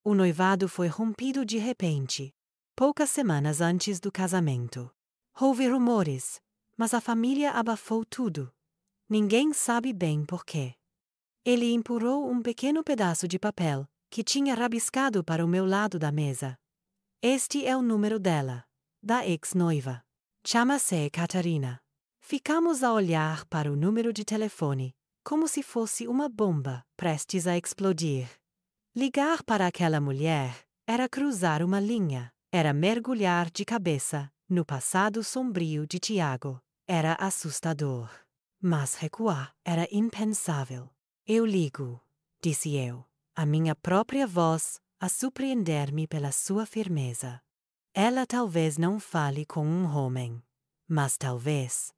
S1: O noivado foi rompido de repente, poucas semanas antes do casamento. Houve rumores, mas a família abafou tudo. Ninguém sabe bem por quê. Ele empurrou um pequeno pedaço de papel que tinha rabiscado para o meu lado da mesa. Este é o número dela, da ex-noiva. Chama-se Catarina. Ficamos a olhar para o número de telefone, como se fosse uma bomba prestes a explodir. Ligar para aquela mulher era cruzar uma linha, era mergulhar de cabeça no passado sombrio de Tiago. Era assustador. Mas recuar era impensável. Eu ligo, disse eu, a minha própria voz a surpreender-me pela sua firmeza. Ela talvez não fale com um homem, mas talvez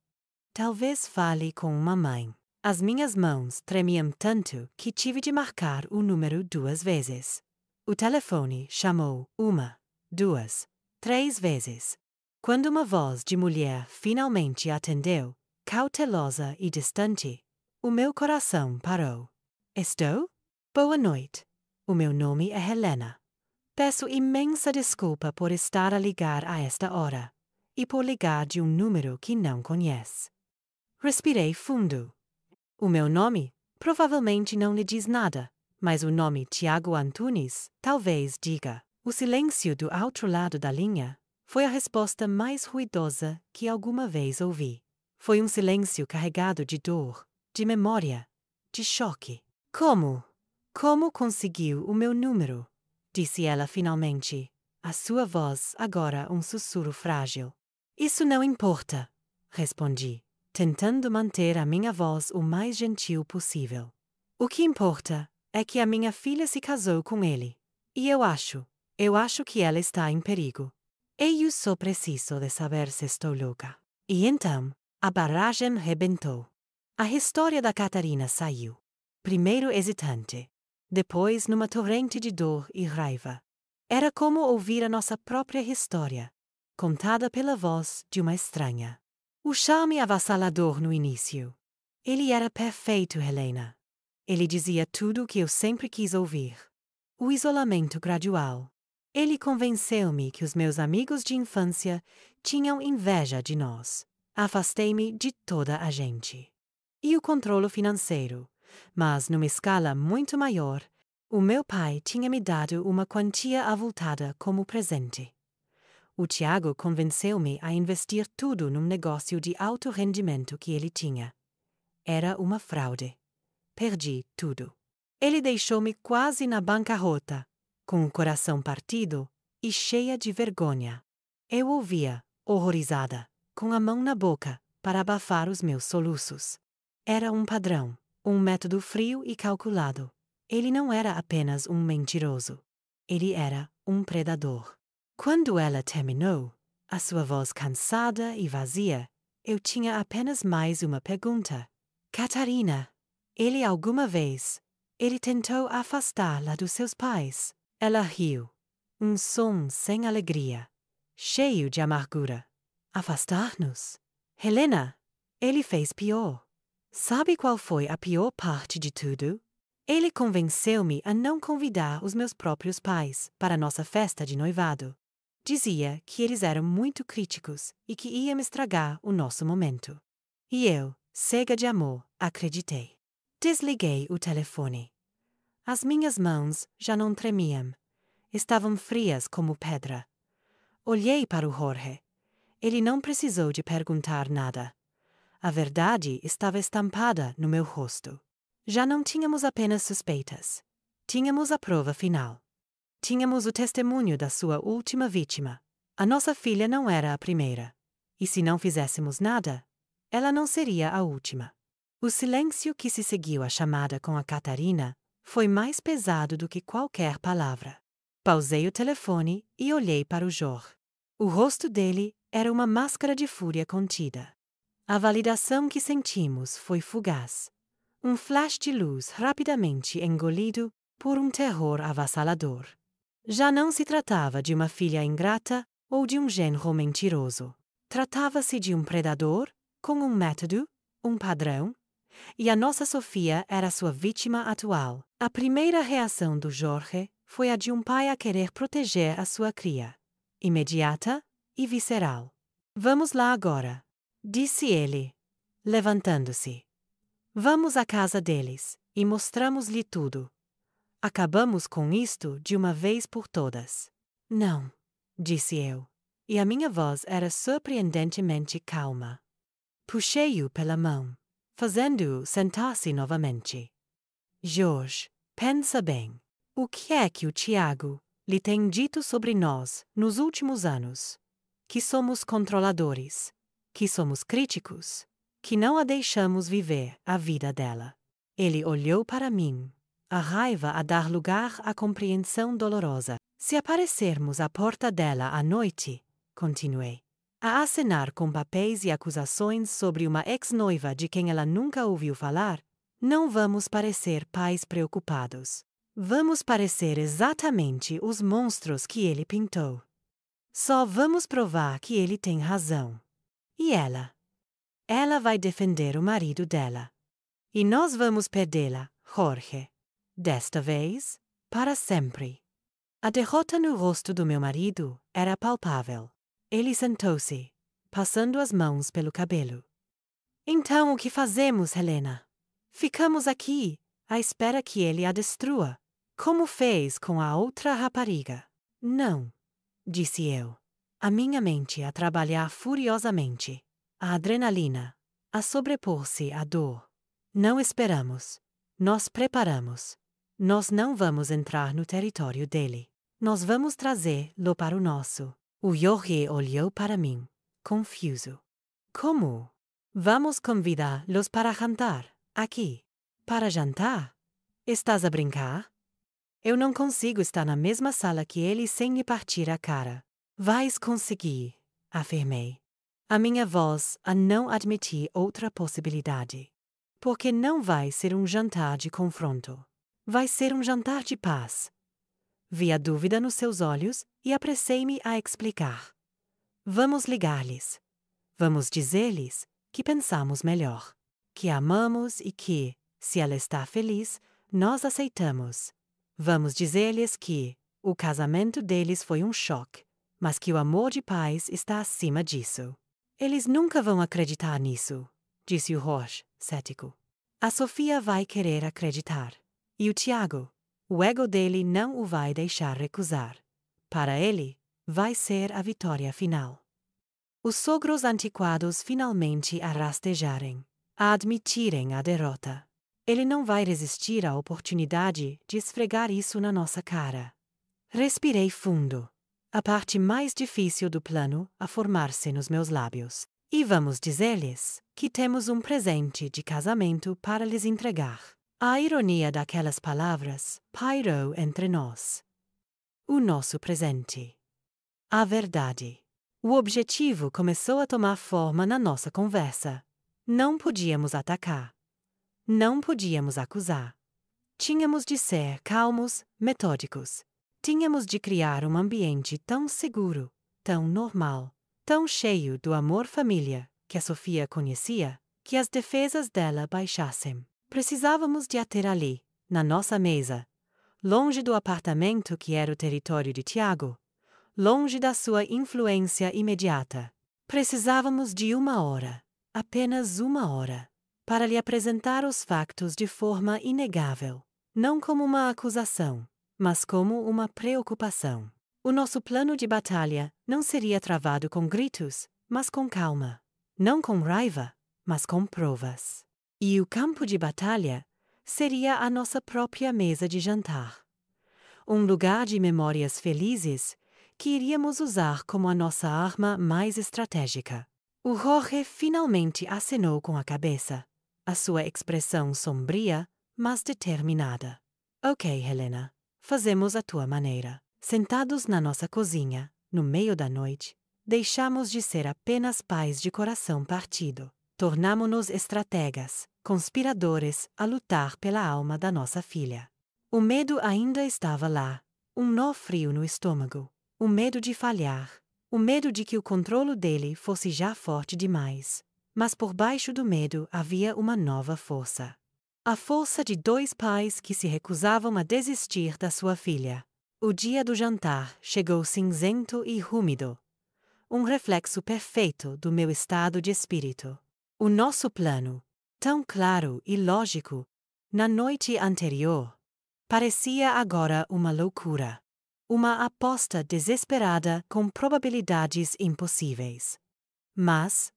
S1: fale com uma mãe. As minhas mãos tremiam tanto que tive de marcar o número 2 vezes. O telefone chamou 1, 2, 3 vezes. Quando uma voz de mulher finalmente atendeu, cautelosa e distante, o meu coração parou. Estou? Boa noite. O meu nome é Helena. Peço imensa desculpa por estar a ligar a esta hora e por ligar de um número que não conhece. Respirei fundo. O meu nome provavelmente não lhe diz nada, mas o nome Tiago Antunes talvez diga. O silêncio do outro lado da linha foi a resposta mais ruidosa que alguma vez ouvi. Foi um silêncio carregado de dor, de memória, de choque. Como? Como conseguiu o meu número? Disse ela finalmente, a sua voz agora um sussurro frágil. Isso não importa, respondi, tentando manter a minha voz o mais gentil possível. O que importa é que a minha filha se casou com ele. E eu acho que ela está em perigo. E eu só preciso de saber se estou louca. E então, a barragem rebentou. A história da Catarina saiu. Primeiro hesitante, depois numa torrente de dor e raiva. Era como ouvir a nossa própria história, contada pela voz de uma estranha. O charme avassalador no início. Ele era perfeito, Helena. Ele dizia tudo o que eu sempre quis ouvir. O isolamento gradual. Ele convenceu-me que os meus amigos de infância tinham inveja de nós. Afastei-me de toda a gente. E o controle financeiro. Mas, numa escala muito maior, o meu pai tinha me dado uma quantia avultada como presente. O Tiago convenceu-me a investir tudo num negócio de alto rendimento que ele tinha. Era uma fraude. Perdi tudo. Ele deixou-me quase na bancarrota, com o coração partido e cheia de vergonha. Eu ouvia, horrorizada, com a mão na boca, para abafar os meus soluços. Era um padrão, um método frio e calculado. Ele não era apenas um mentiroso. Ele era um predador. Quando ela terminou, a sua voz cansada e vazia, eu tinha apenas mais uma pergunta. Catarina, ele tentou afastá-la dos seus pais. Ela riu. Um som sem alegria, cheio de amargura. Afastar-nos? Helena, ele fez pior. Sabe qual foi a pior parte de tudo? Ele convenceu-me a não convidar os meus próprios pais para nossa festa de noivado. Dizia que eles eram muito críticos e que iam estragar o nosso momento. E eu, cega de amor, acreditei. Desliguei o telefone. As minhas mãos já não tremiam. Estavam frias como pedra. Olhei para o Jorge. Ele não precisou de perguntar nada. A verdade estava estampada no meu rosto. Já não tínhamos apenas suspeitas. Tínhamos a prova final. Tínhamos o testemunho da sua última vítima. A nossa filha não era a primeira. E se não fizéssemos nada, ela não seria a última. O silêncio que se seguiu à chamada com a Catarina foi mais pesado do que qualquer palavra. Pausei o telefone e olhei para o Jorge. O rosto dele era uma máscara de fúria contida. A validação que sentimos foi fugaz. Um flash de luz rapidamente engolido por um terror avassalador. Já não se tratava de uma filha ingrata ou de um genro mentiroso. Tratava-se de um predador, com um método, um padrão, e a nossa Sofia era sua vítima atual. A primeira reação do Jorge foi a de um pai a querer proteger a sua cria. Imediata e visceral. Vamos lá agora, disse ele, levantando-se. Vamos à casa deles e mostramos-lhe tudo. Acabamos com isto de uma vez por todas. Não, disse eu, e a minha voz era surpreendentemente calma. Puxei-o pela mão, fazendo-o sentar-se novamente. Jorge, pensa bem. O que é que o Tiago lhe tem dito sobre nós nos últimos anos? Que somos controladores, que somos críticos, que não a deixamos viver a vida dela. Ele olhou para mim, a raiva a dar lugar à compreensão dolorosa. Se aparecermos à porta dela à noite, continuei, a acenar com papéis e acusações sobre uma ex-noiva de quem ela nunca ouviu falar, não vamos parecer pais preocupados. Vamos parecer exatamente os monstros que ele pintou. Só vamos provar que ele tem razão. E ela? Ela vai defender o marido dela. E nós vamos perdê-la, Jorge. Desta vez, para sempre. A derrota no rosto do meu marido era palpável. Ele sentou-se, passando as mãos pelo cabelo. Então o que fazemos, Helena? Ficamos aqui, à espera que ele a destrua, como fez com a outra rapariga. Não, disse eu. A minha mente a trabalhar furiosamente. A adrenalina, a sobrepor-se à dor. Não esperamos. Nós preparamos. Nós não vamos entrar no território dele. Nós vamos trazê-lo para o nosso. O Jorge olhou para mim, confuso. Como? Vamos convidá-los para jantar, aqui. Para jantar? Estás a brincar? Eu não consigo estar na mesma sala que ele sem lhe partir a cara. Vais conseguir, afirmei. A minha voz a não admitir outra possibilidade. Porque não vai ser um jantar de confronto. Vai ser um jantar de paz. Vi a dúvida nos seus olhos e apressei-me a explicar. Vamos ligar-lhes. Vamos dizer-lhes que pensamos melhor. Que amamos e que, se ela está feliz, nós aceitamos. Vamos dizer-lhes que o casamento deles foi um choque, mas que o amor de pais está acima disso. Eles nunca vão acreditar nisso, disse o Jorge, cético. A Sofia vai querer acreditar. E o Tiago? O ego dele não o vai deixar recusar. Para ele, vai ser a vitória final. Os sogros antiquados finalmente a rastejarem, a admitirem a derrota. Ele não vai resistir à oportunidade de esfregar isso na nossa cara. Respirei fundo. A parte mais difícil do plano a formar-se nos meus lábios. E vamos dizer-lhes que temos um presente de casamento para lhes entregar. A ironia daquelas palavras pairou entre nós. O nosso presente. A verdade. O objetivo começou a tomar forma na nossa conversa. Não podíamos atacar. Não podíamos acusar. Tínhamos de ser calmos, metódicos. Tínhamos de criar um ambiente tão seguro, tão normal, tão cheio do amor-família que a Sofia conhecia, que as defesas dela baixassem. Precisávamos de a ter ali, na nossa mesa, longe do apartamento que era o território de Tiago, longe da sua influência imediata. Precisávamos de 1 hora, apenas 1 hora, para lhe apresentar os factos de forma inegável, não como uma acusação, mas como uma preocupação. O nosso plano de batalha não seria travado com gritos, mas com calma. Não com raiva, mas com provas. E o campo de batalha seria a nossa própria mesa de jantar. Um lugar de memórias felizes que iríamos usar como a nossa arma mais estratégica. O Jorge finalmente acenou com a cabeça, a sua expressão sombria, mas determinada. Ok, Helena, fazemos a tua maneira. Sentados na nossa cozinha, no meio da noite, deixamos de ser apenas pais de coração partido. Tornamo-nos estrategas, conspiradores a lutar pela alma da nossa filha. O medo ainda estava lá, um nó frio no estômago, o medo de falhar, o medo de que o controlo dele fosse já forte demais. Mas por baixo do medo havia uma nova força. A força de 2 pais que se recusavam a desistir da sua filha. O dia do jantar chegou cinzento e úmido. Um reflexo perfeito do meu estado de espírito. O nosso plano, tão claro e lógico, na noite anterior, parecia agora uma loucura. Uma aposta desesperada com probabilidades impossíveis. Mas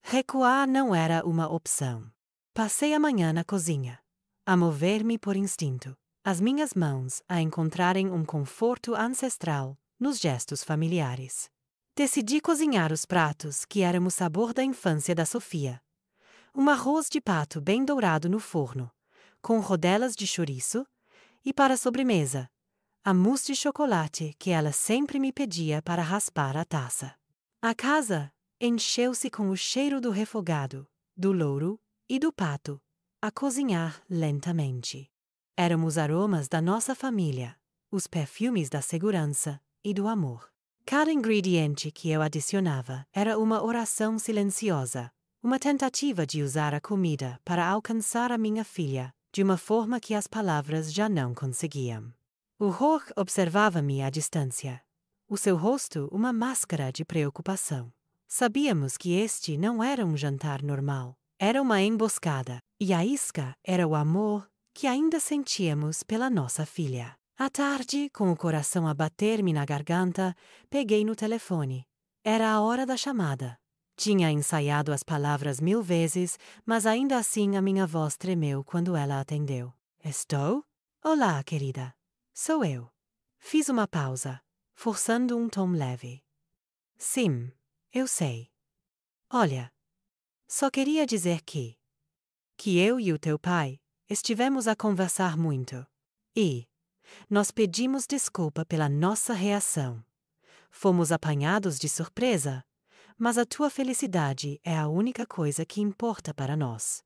S1: recuar não era uma opção. Passei a manhã na cozinha, a mover-me por instinto, as minhas mãos a encontrarem um conforto ancestral nos gestos familiares. Decidi cozinhar os pratos que eram o sabor da infância da Sofia. Um arroz de pato bem dourado no forno, com rodelas de chouriço, e para a sobremesa, a mousse de chocolate que ela sempre me pedia para raspar a taça. A casa encheu-se com o cheiro do refogado, do louro e do pato, a cozinhar lentamente. Eram os aromas da nossa família, os perfumes da segurança e do amor. Cada ingrediente que eu adicionava era uma oração silenciosa, uma tentativa de usar a comida para alcançar a minha filha de uma forma que as palavras já não conseguiam. O Jorge observava-me à distância, o seu rosto uma máscara de preocupação. Sabíamos que este não era um jantar normal, era uma emboscada, e a isca era o amor que ainda sentíamos pela nossa filha. À tarde, com o coração a bater-me na garganta, peguei no telefone. Era a hora da chamada. Tinha ensaiado as palavras 1000 vezes, mas ainda assim a minha voz tremeu quando ela atendeu. Estou? Olá, querida. Sou eu. Fiz uma pausa, forçando um tom leve. Sim, eu sei. Olha, só queria dizer que eu e o teu pai estivemos a conversar muito. E nós pedimos desculpa pela nossa reação. Fomos apanhados de surpresa, mas a tua felicidade é a única coisa que importa para nós.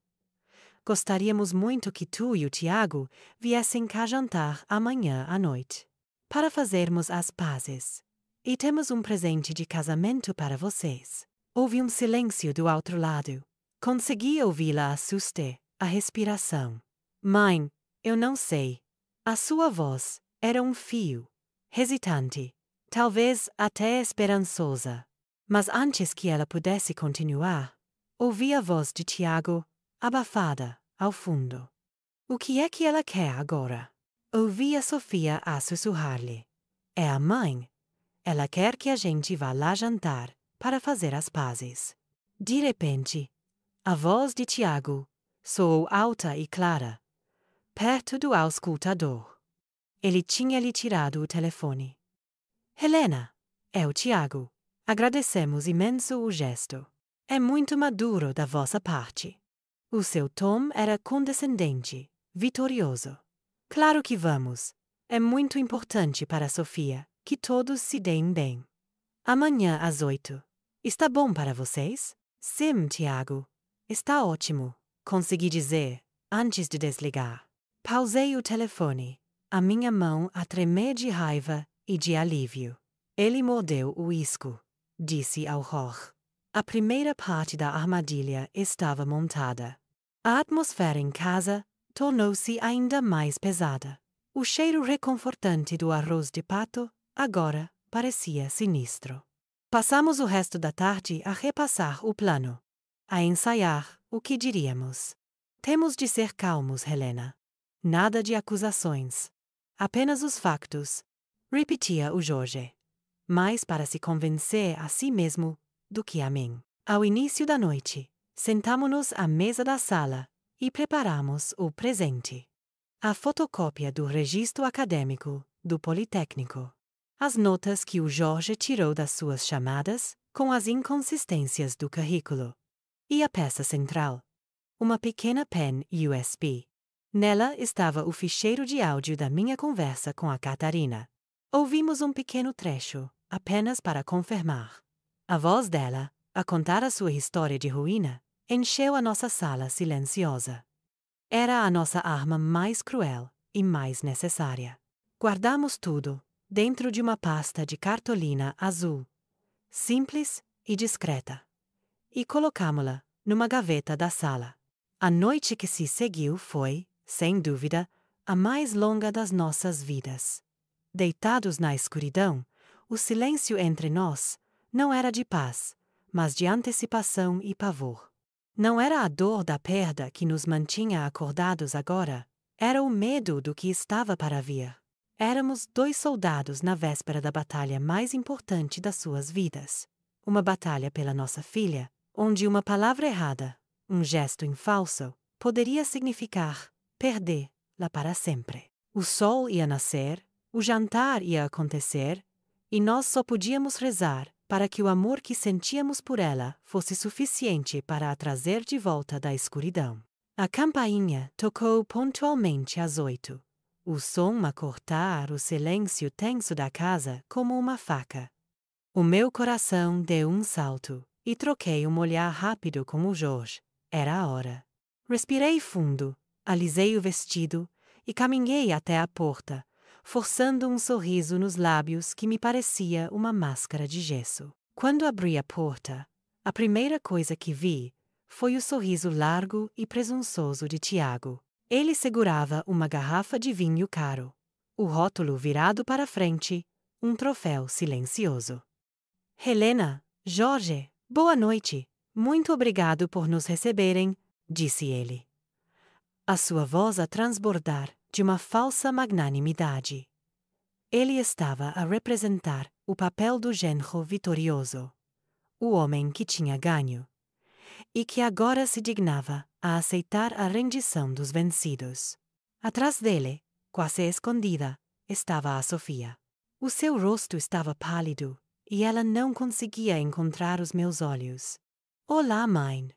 S1: Gostaríamos muito que tu e o Tiago viessem cá jantar amanhã à noite, para fazermos as pazes. E temos um presente de casamento para vocês. Houve um silêncio do outro lado. Consegui ouvi-la assustar, a respiração. Mãe, eu não sei. A sua voz era um fio, hesitante, talvez até esperançosa. Mas antes que ela pudesse continuar, ouvi a voz de Tiago, abafada, ao fundo. O que é que ela quer agora? Ouvi a Sofia a sussurrar-lhe. É a mãe. Ela quer que a gente vá lá jantar, para fazer as pazes. De repente, a voz de Tiago soou alta e clara, perto do auscultador. Ele tinha lhe tirado o telefone. Helena, é o Tiago. Agradecemos imenso o gesto. É muito maduro da vossa parte. O seu tom era condescendente, vitorioso. Claro que vamos. É muito importante para Sofia que todos se deem bem. Amanhã às 8. Está bom para vocês? Sim, Tiago. Está ótimo, consegui dizer, antes de desligar. Pausei o telefone, a minha mão a tremer de raiva e de alívio. Ele mordeu o isco, disse ao Jorge. A primeira parte da armadilha estava montada. A atmosfera em casa tornou-se ainda mais pesada. O cheiro reconfortante do arroz de pato agora parecia sinistro. Passamos o resto da tarde a repassar o plano, a ensaiar o que diríamos. Temos de ser calmos, Helena. Nada de acusações. Apenas os factos, repetia o Jorge. Mais para se convencer a si mesmo do que a mim. Ao início da noite, sentamo-nos à mesa da sala e preparamos o presente. A fotocópia do registro acadêmico do Politécnico. As notas que o Jorge tirou das suas chamadas com as inconsistências do currículo. E a peça central. Uma pequena pen USB. Nela estava o ficheiro de áudio da minha conversa com a Catarina. Ouvimos um pequeno trecho, apenas para confirmar. A voz dela, a contar a sua história de ruína, encheu a nossa sala silenciosa. Era a nossa arma mais cruel e mais necessária. Guardamos tudo dentro de uma pasta de cartolina azul, simples e discreta, e colocámo-la numa gaveta da sala. A noite que se seguiu foi, sem dúvida, a mais longa das nossas vidas. Deitados na escuridão, o silêncio entre nós não era de paz, mas de antecipação e pavor. Não era a dor da perda que nos mantinha acordados agora, era o medo do que estava para vir. Éramos 2 soldados na véspera da batalha mais importante das suas vidas. Uma batalha pela nossa filha, onde uma palavra errada, um gesto em falso, poderia significar perdê-la para sempre. O sol ia nascer, o jantar ia acontecer, e nós só podíamos rezar para que o amor que sentíamos por ela fosse suficiente para a trazer de volta da escuridão. A campainha tocou pontualmente às 8. O som a cortar o silêncio tenso da casa como uma faca. O meu coração deu um salto, e troquei um olhar rápido com o Jorge. Era a hora. Respirei fundo, alisei o vestido e caminhei até a porta, forçando um sorriso nos lábios que me parecia uma máscara de gesso. Quando abri a porta, a primeira coisa que vi foi o sorriso largo e presunçoso de Tiago. Ele segurava uma garrafa de vinho caro, o rótulo virado para frente, um troféu silencioso. Helena, Jorge, boa noite. Muito obrigado por nos receberem, disse ele. A sua voz a transbordar de uma falsa magnanimidade. Ele estava a representar o papel do genro vitorioso, o homem que tinha ganho, e que agora se dignava a aceitar a rendição dos vencidos. Atrás dele, quase escondida, estava a Sofia. O seu rosto estava pálido e ela não conseguia encontrar os meus olhos. Olá, mãe.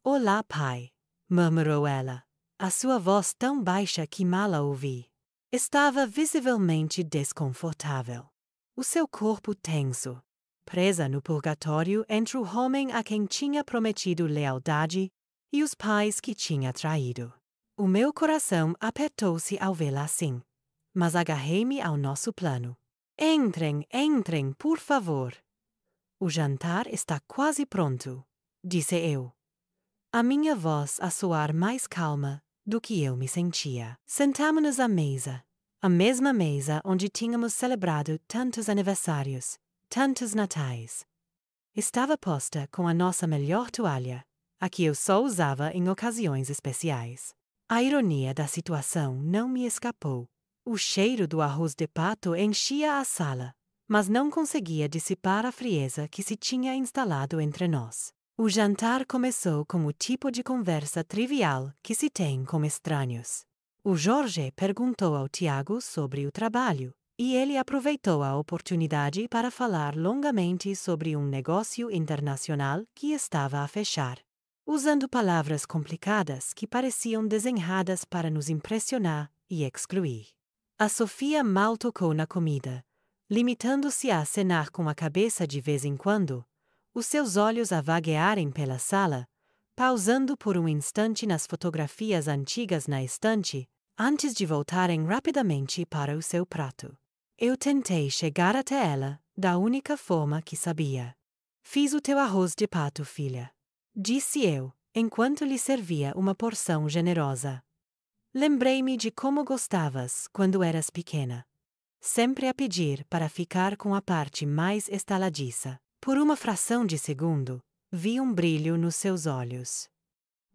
S1: Olá, pai, murmurou ela, a sua voz tão baixa que mal a ouvi. Estava visivelmente desconfortável. O seu corpo tenso, presa no purgatório entre o homem a quem tinha prometido lealdade e os pais que tinha traído. O meu coração apertou-se ao vê-la assim, mas agarrei-me ao nosso plano. Entrem, entrem, por favor. O jantar está quase pronto, disse eu. A minha voz a soar mais calma do que eu me sentia. Sentámo-nos à mesa, a mesma mesa onde tínhamos celebrado tantos aniversários, tantos natais. Estava posta com a nossa melhor toalha, a que eu só usava em ocasiões especiais. A ironia da situação não me escapou. O cheiro do arroz de pato enchia a sala, mas não conseguia dissipar a frieza que se tinha instalado entre nós. O jantar começou com o tipo de conversa trivial que se tem com estranhos. O Jorge perguntou ao Tiago sobre o trabalho, e ele aproveitou a oportunidade para falar longamente sobre um negócio internacional que estava a fechar, usando palavras complicadas que pareciam desenhadas para nos impressionar e excluir. A Sofia mal tocou na comida, limitando-se a acenar com a cabeça de vez em quando, os seus olhos a vaguearem pela sala, pausando por um instante nas fotografias antigas na estante, antes de voltarem rapidamente para o seu prato. Eu tentei chegar até ela da única forma que sabia. Fiz o teu arroz de pato, filha, disse eu, enquanto lhe servia uma porção generosa. Lembrei-me de como gostavas quando eras pequena, sempre a pedir para ficar com a parte mais estaladiça. Por uma fração de segundo, vi um brilho nos seus olhos.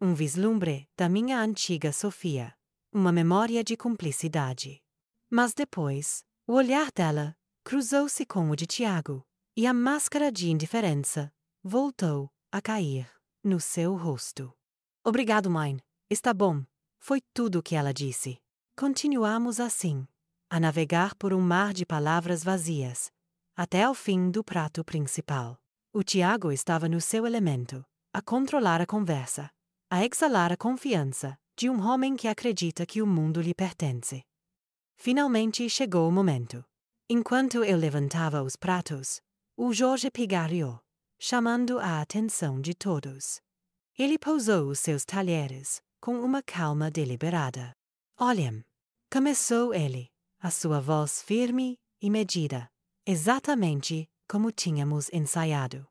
S1: Um vislumbre da minha antiga Sofia, uma memória de cumplicidade. Mas depois, o olhar dela cruzou-se com o de Tiago, e a máscara de indiferença voltou a cair no seu rosto. Obrigado, mãe. Está bom. Foi tudo o que ela disse. Continuamos assim, a navegar por um mar de palavras vazias, até ao fim do prato principal. O Tiago estava no seu elemento, a controlar a conversa, a exalar a confiança de um homem que acredita que o mundo lhe pertence. Finalmente chegou o momento. Enquanto eu levantava os pratos, o Jorge pigarreou, chamando a atenção de todos. Ele pousou os seus talheres com uma calma deliberada. Olhem, começou ele, a sua voz firme e medida, exatamente como tínhamos ensaiado.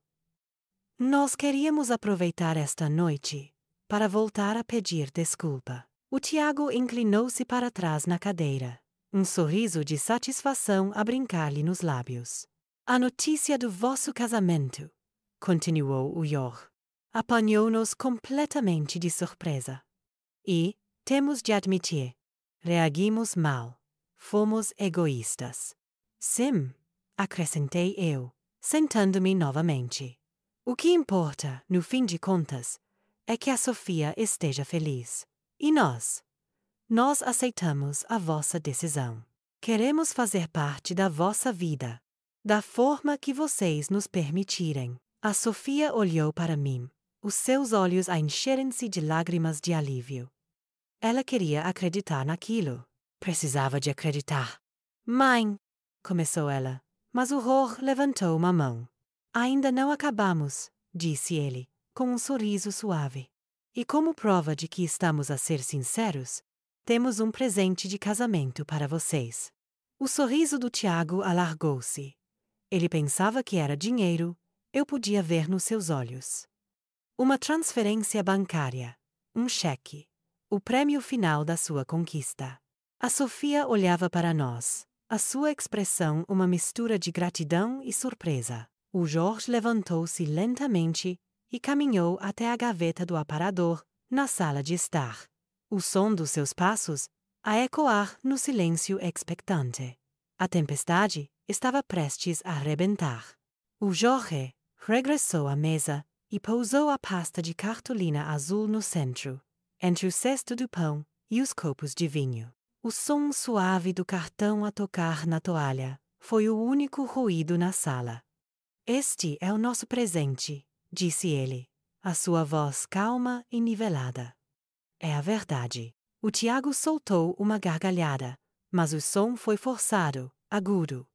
S1: Nós queríamos aproveitar esta noite para voltar a pedir desculpa. O Tiago inclinou-se para trás na cadeira, um sorriso de satisfação a brincar-lhe nos lábios. A notícia do vosso casamento, continuou o Jorge, apanhou-nos completamente de surpresa. E, temos de admitir, reagimos mal. Fomos egoístas. Sim, acrescentei eu, sentando-me novamente. O que importa, no fim de contas, é que a Sofia esteja feliz. E nós? Nós aceitamos a vossa decisão. Queremos fazer parte da vossa vida, da forma que vocês nos permitirem. A Sofia olhou para mim, os seus olhos a encherem-se de lágrimas de alívio. Ela queria acreditar naquilo. Precisava de acreditar. Mãe, começou ela, mas o Jorge levantou uma mão. Ainda não acabamos, disse ele, com um sorriso suave. E como prova de que estamos a ser sinceros, temos um presente de casamento para vocês. O sorriso do Tiago alargou-se. Ele pensava que era dinheiro, eu podia ver nos seus olhos. Uma transferência bancária, um cheque, o prêmio final da sua conquista. A Sofia olhava para nós, a sua expressão uma mistura de gratidão e surpresa. O Jorge levantou-se lentamente e caminhou até a gaveta do aparador, na sala de estar. O som dos seus passos a ecoar no silêncio expectante. A tempestade estava prestes a arrebentar. O Jorge regressou à mesa e pousou a pasta de cartolina azul no centro, entre o cesto do pão e os copos de vinho. O som suave do cartão a tocar na toalha foi o único ruído na sala. Este é o nosso presente, disse ele, a sua voz calma e nivelada. É a verdade. O Tiago soltou uma gargalhada, mas o som foi forçado, agudo.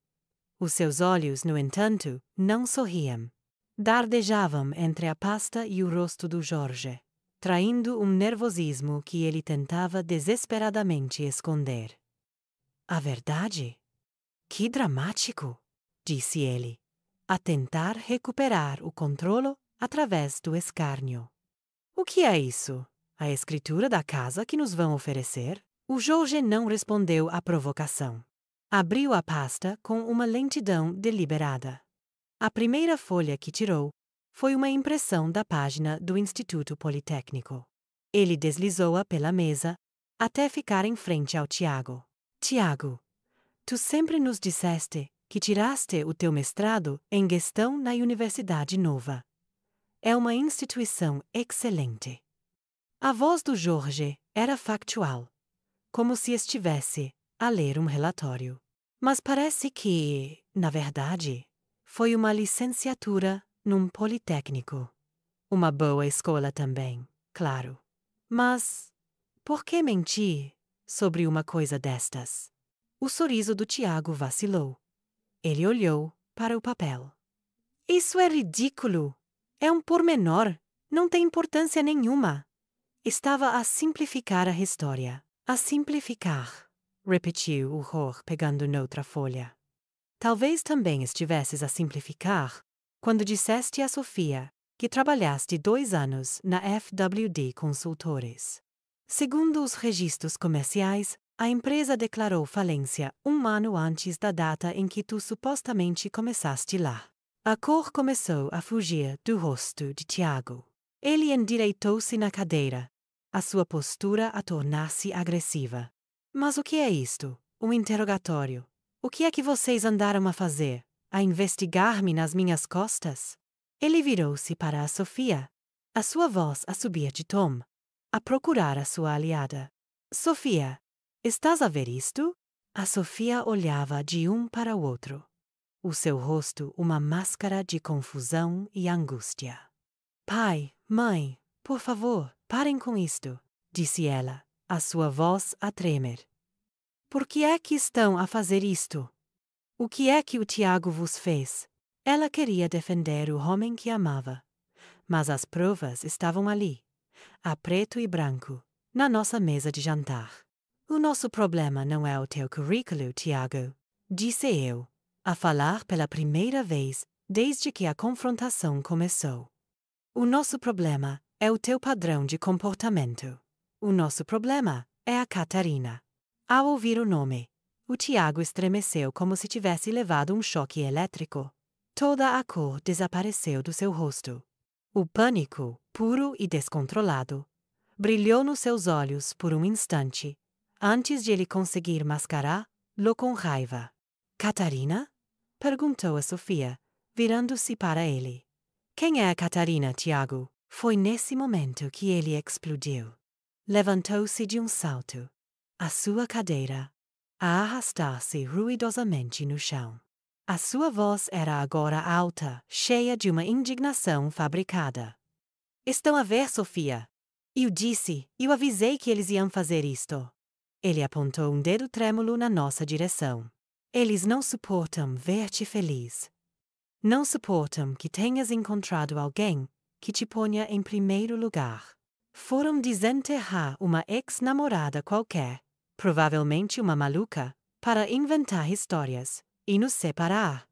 S1: Os seus olhos, no entanto, não sorriam. Dardejavam entre a pasta e o rosto do Jorge, traindo um nervosismo que ele tentava desesperadamente esconder. A verdade? Que dramático! Disse ele, a tentar recuperar o controlo através do escárnio. O que é isso? A escritura da casa que nos vão oferecer? O Jorge não respondeu à provocação. Abriu a pasta com uma lentidão deliberada. A primeira folha que tirou foi uma impressão da página do Instituto Politécnico. Ele deslizou-a pela mesa até ficar em frente ao Tiago. Tiago, tu sempre nos disseste que tiraste o teu mestrado em gestão na Universidade Nova. É uma instituição excelente. A voz do Jorge era factual, como se estivesse a ler um relatório. Mas parece que, na verdade, foi uma licenciatura num politécnico. Uma boa escola também, claro. Mas por que mentir sobre uma coisa destas? O sorriso do Tiago vacilou. Ele olhou para o papel. Isso é ridículo! É um pormenor, não tem importância nenhuma. Estava a simplificar a história. A simplificar, repetiu o Jorge pegando noutra folha. Talvez também estivesses a simplificar quando disseste a Sofia que trabalhaste 2 anos na FWD Consultores. Segundo os registros comerciais, a empresa declarou falência 1 ano antes da data em que tu supostamente começaste lá. A cor começou a fugir do rosto de Tiago. Ele endireitou-se na cadeira, a sua postura a tornar-se agressiva. Mas o que é isto? Um interrogatório. O que é que vocês andaram a fazer? A investigar-me nas minhas costas? Ele virou-se para a Sofia, a sua voz a subir de tom, a procurar a sua aliada. Sofia, estás a ver isto? A Sofia olhava de um para o outro. O seu rosto uma máscara de confusão e angústia. Pai, mãe, por favor, parem com isto, disse ela, a sua voz a tremer. Por que é que estão a fazer isto? O que é que o Tiago vos fez? Ela queria defender o homem que amava, mas as provas estavam ali, a preto e branco, na nossa mesa de jantar. O nosso problema não é o teu currículo, Tiago, disse eu, a falar pela primeira vez desde que a confrontação começou. O nosso problema é o teu padrão de comportamento. O nosso problema é a Catarina. Ao ouvir o nome, o Tiago estremeceu como se tivesse levado um choque elétrico. Toda a cor desapareceu do seu rosto. O pânico, puro e descontrolado, brilhou nos seus olhos por um instante, antes de ele conseguir mascarar-lo com raiva. Catarina? Perguntou a Sofia, virando-se para ele. Quem é a Catarina, Tiago? Foi nesse momento que ele explodiu. Levantou-se de um salto, a sua cadeira, a arrastar-se ruidosamente no chão. A sua voz era agora alta, cheia de uma indignação fabricada. Estão a ver, Sofia? Eu avisei que eles iam fazer isto. Ele apontou um dedo trêmulo na nossa direção. Eles não suportam ver-te feliz. Não suportam que tenhas encontrado alguém que te ponha em primeiro lugar. Foram desenterrar uma ex-namorada qualquer, provavelmente uma maluca, para inventar histórias e nos separar.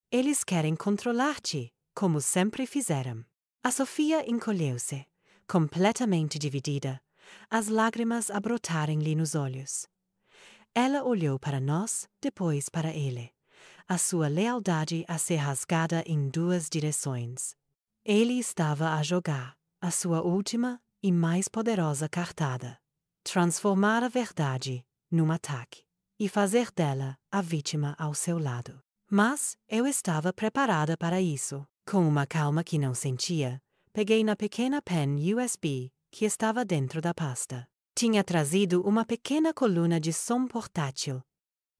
S1: Eles querem controlar-te, como sempre fizeram. A Sofia encolheu-se, completamente dividida, as lágrimas a brotarem-lhe nos olhos. Ela olhou para nós, depois para ele, a sua lealdade a ser rasgada em duas direções. Ele estava a jogar a sua última e mais poderosa cartada: transformar a verdade num ataque e fazer dela a vítima ao seu lado. Mas eu estava preparada para isso. Com uma calma que não sentia, peguei na pequena pen USB que estava dentro da pasta. Tinha trazido uma pequena coluna de som portátil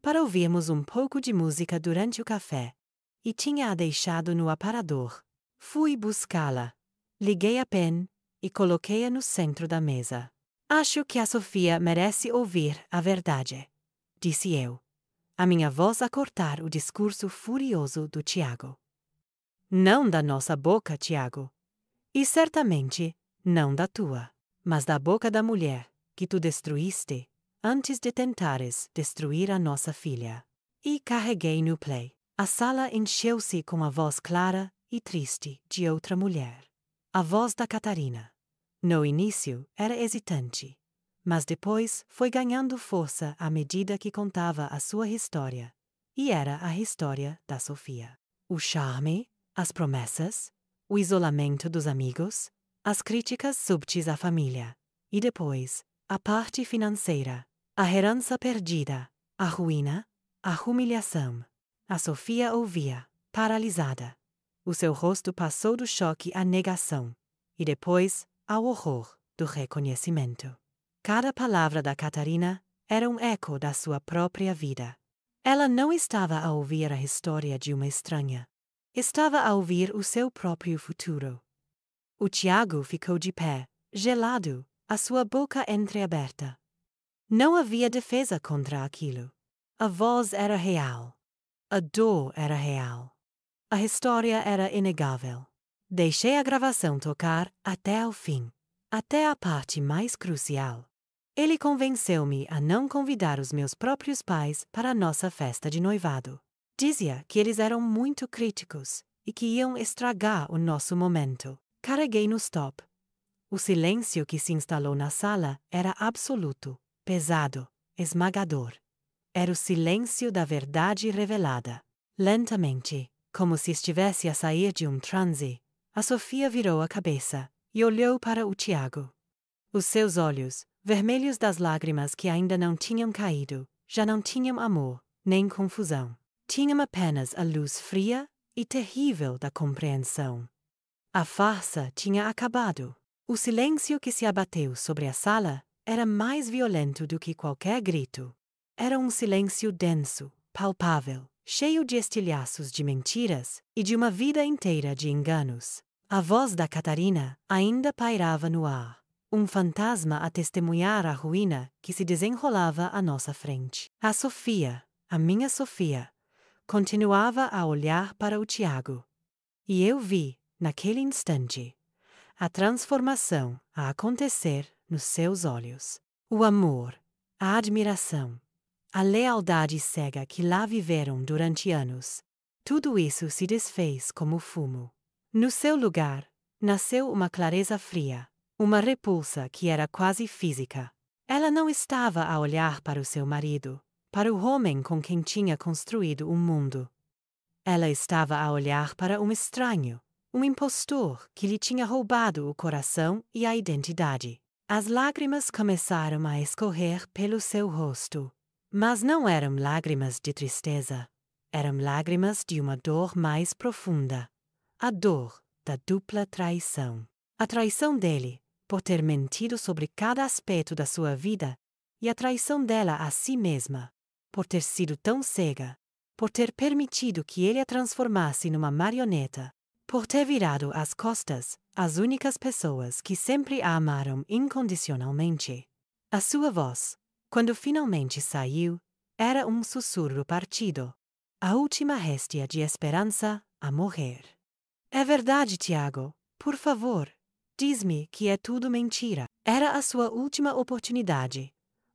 S1: para ouvirmos um pouco de música durante o café e tinha-a deixado no aparador. Fui buscá-la, liguei a pen e coloquei-a no centro da mesa. Acho que a Sofia merece ouvir a verdade, disse eu, a minha voz a cortar o discurso furioso do Tiago. Não da nossa boca, Tiago. E certamente não da tua, mas da boca da mulher que tu destruíste antes de tentares destruir a nossa filha. E carreguei no play. A sala encheu-se com a voz clara e triste de outra mulher. A voz da Catarina. No início era hesitante, mas depois foi ganhando força à medida que contava a sua história. E era a história da Sofia. O charme, as promessas, o isolamento dos amigos, as críticas subtis à família. E depois, a parte financeira, a herança perdida, a ruína, a humilhação. A Sofia ouvia, paralisada. O seu rosto passou do choque à negação e depois ao horror do reconhecimento. Cada palavra da Catarina era um eco da sua própria vida. Ela não estava a ouvir a história de uma estranha. Estava a ouvir o seu próprio futuro. O Tiago ficou de pé, gelado, a sua boca entreaberta. Não havia defesa contra aquilo. A voz era real. A dor era real. A história era inegável. Deixei a gravação tocar até ao fim, até a parte mais crucial. Ele convenceu-me a não convidar os meus próprios pais para a nossa festa de noivado. Dizia que eles eram muito críticos e que iam estragar o nosso momento. Carreguei no stop. O silêncio que se instalou na sala era absoluto, pesado, esmagador. Era o silêncio da verdade revelada. Lentamente, como se estivesse a sair de um transe, a Sofia virou a cabeça e olhou para o Tiago. Os seus olhos, vermelhos das lágrimas que ainda não tinham caído, já não tinham amor, nem confusão. Tinham apenas a luz fria e terrível da compreensão. A farsa tinha acabado. O silêncio que se abateu sobre a sala era mais violento do que qualquer grito. Era um silêncio denso, palpável, cheio de estilhaços de mentiras e de uma vida inteira de enganos. A voz da Catarina ainda pairava no ar, um fantasma a testemunhar a ruína que se desenrolava à nossa frente. A Sofia, a minha Sofia, continuava a olhar para o Tiago. E eu vi, naquele instante, a transformação a acontecer nos seus olhos. O amor, a admiração, a lealdade cega que lá viveram durante anos. Tudo isso se desfez como fumo. No seu lugar, nasceu uma clareza fria, uma repulsa que era quase física. Ela não estava a olhar para o seu marido, para o homem com quem tinha construído um mundo. Ela estava a olhar para um estranho, um impostor que lhe tinha roubado o coração e a identidade. As lágrimas começaram a escorrer pelo seu rosto. Mas não eram lágrimas de tristeza. Eram lágrimas de uma dor mais profunda. A dor da dupla traição. A traição dele, por ter mentido sobre cada aspecto da sua vida, e a traição dela a si mesma, por ter sido tão cega, por ter permitido que ele a transformasse numa marioneta, por ter virado as costas às únicas pessoas que sempre a amaram incondicionalmente. A sua voz, quando finalmente saiu, era um sussurro partido, a última réstia de esperança a morrer. É verdade, Tiago. Por favor, diz-me que é tudo mentira. Era a sua última oportunidade.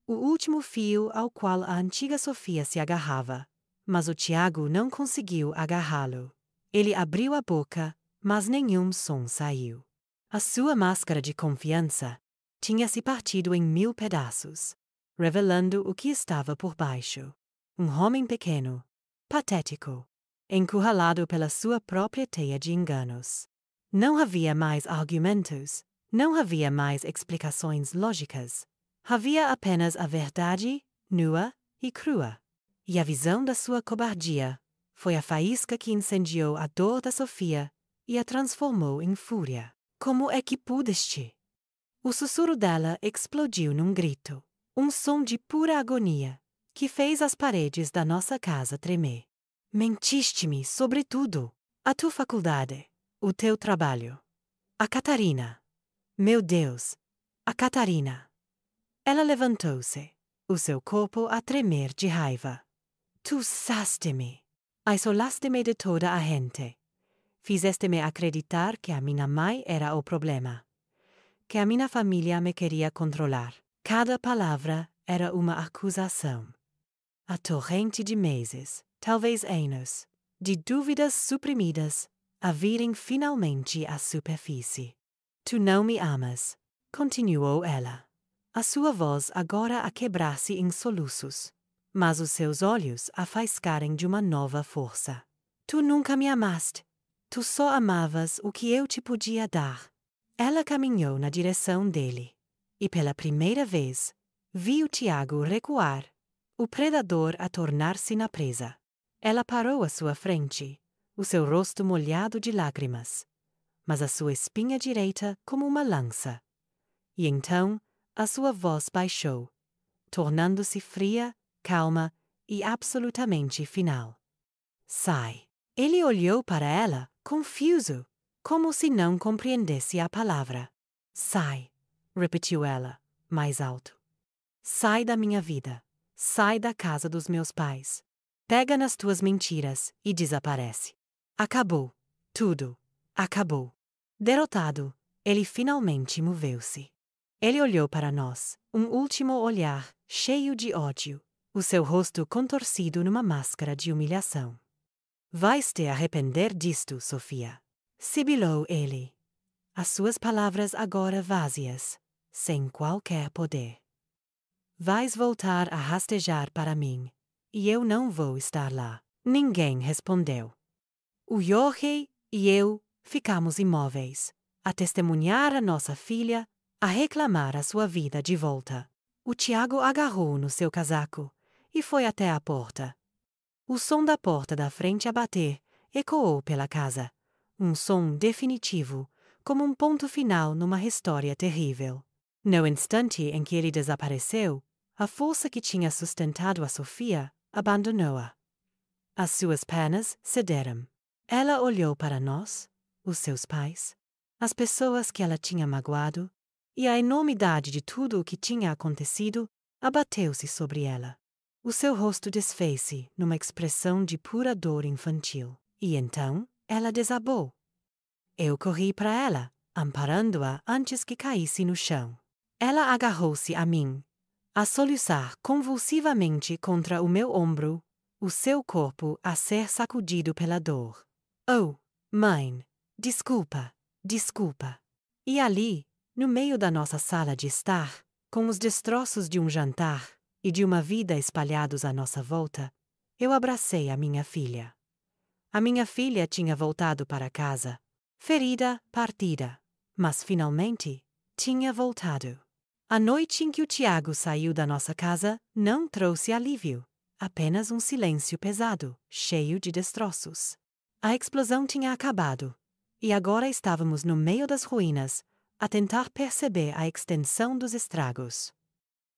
S1: O último fio ao qual a antiga Sofia se agarrava. Mas o Tiago não conseguiu agarrá-lo. Ele abriu a boca, mas nenhum som saiu. A sua máscara de confiança tinha se partido em 1000 pedaços, revelando o que estava por baixo. Um homem pequeno, patético, encurralado pela sua própria teia de enganos. Não havia mais argumentos, não havia mais explicações lógicas. Havia apenas a verdade, nua e crua. E a visão da sua cobardia foi a faísca que incendiou a dor da Sofia e a transformou em fúria. Como é que pudeste? O sussurro dela explodiu num grito, um som de pura agonia, que fez as paredes da nossa casa tremer. Mentiste-me sobre tudo, a tua faculdade, o teu trabalho. A Catarina. Meu Deus, a Catarina. Ela levantou-se, o seu corpo a tremer de raiva. Tu usaste-me. Isolaste-me de toda a gente. Fizeste-me acreditar que a minha mãe era o problema. Que a minha família me queria controlar. Cada palavra era uma acusação. A torrente de meses, talvez anos, de dúvidas suprimidas, a virem finalmente à superfície. Tu não me amas, continuou ela. A sua voz agora a quebrar-se em soluços, mas os seus olhos a faiscarem de uma nova força. Tu nunca me amaste. Tu só amavas o que eu te podia dar. Ela caminhou na direção dele, e pela primeira vez, viu Tiago recuar, o predador a tornar-se na presa. Ela parou à sua frente, o seu rosto molhado de lágrimas, mas a sua espinha direita como uma lança. E então a sua voz baixou, tornando-se fria, calma e absolutamente final. Sai. Ele olhou para ela, confuso, como se não compreendesse a palavra. Sai, repetiu ela, mais alto. Sai da minha vida. Sai da casa dos meus pais. Pega nas tuas mentiras e desaparece. Acabou. Tudo. Acabou. Derrotado, ele finalmente moveu-se. Ele olhou para nós, um último olhar, cheio de ódio, o seu rosto contorcido numa máscara de humilhação. Vais te arrepender disto, Sofia. Sibilou ele. As suas palavras agora vazias, sem qualquer poder. Vais voltar a rastejar para mim, e eu não vou estar lá. Ninguém respondeu. O Jorge e eu ficamos imóveis, a testemunhar a nossa filha, a reclamar a sua vida de volta. O Tiago agarrou no seu casaco e foi até a porta. O som da porta da frente a bater ecoou pela casa, um som definitivo, como um ponto final numa história terrível. No instante em que ele desapareceu, a força que tinha sustentado a Sofia abandonou-a. As suas pernas cederam. Ela olhou para nós, os seus pais, as pessoas que ela tinha magoado, e a enormidade de tudo o que tinha acontecido abateu-se sobre ela. O seu rosto desfez-se numa expressão de pura dor infantil. E então ela desabou. Eu corri para ela, amparando-a antes que caísse no chão. Ela agarrou-se a mim, a soluçar convulsivamente contra o meu ombro, o seu corpo a ser sacudido pela dor. Oh, mãe, desculpa, desculpa. E ali, no meio da nossa sala de estar, com os destroços de um jantar e de uma vida espalhados à nossa volta, eu abracei a minha filha. A minha filha tinha voltado para casa, ferida, partida, mas finalmente tinha voltado. A noite em que o Tiago saiu da nossa casa não trouxe alívio, apenas um silêncio pesado, cheio de destroços. A explosão tinha acabado, e agora estávamos no meio das ruínas, a tentar perceber a extensão dos estragos.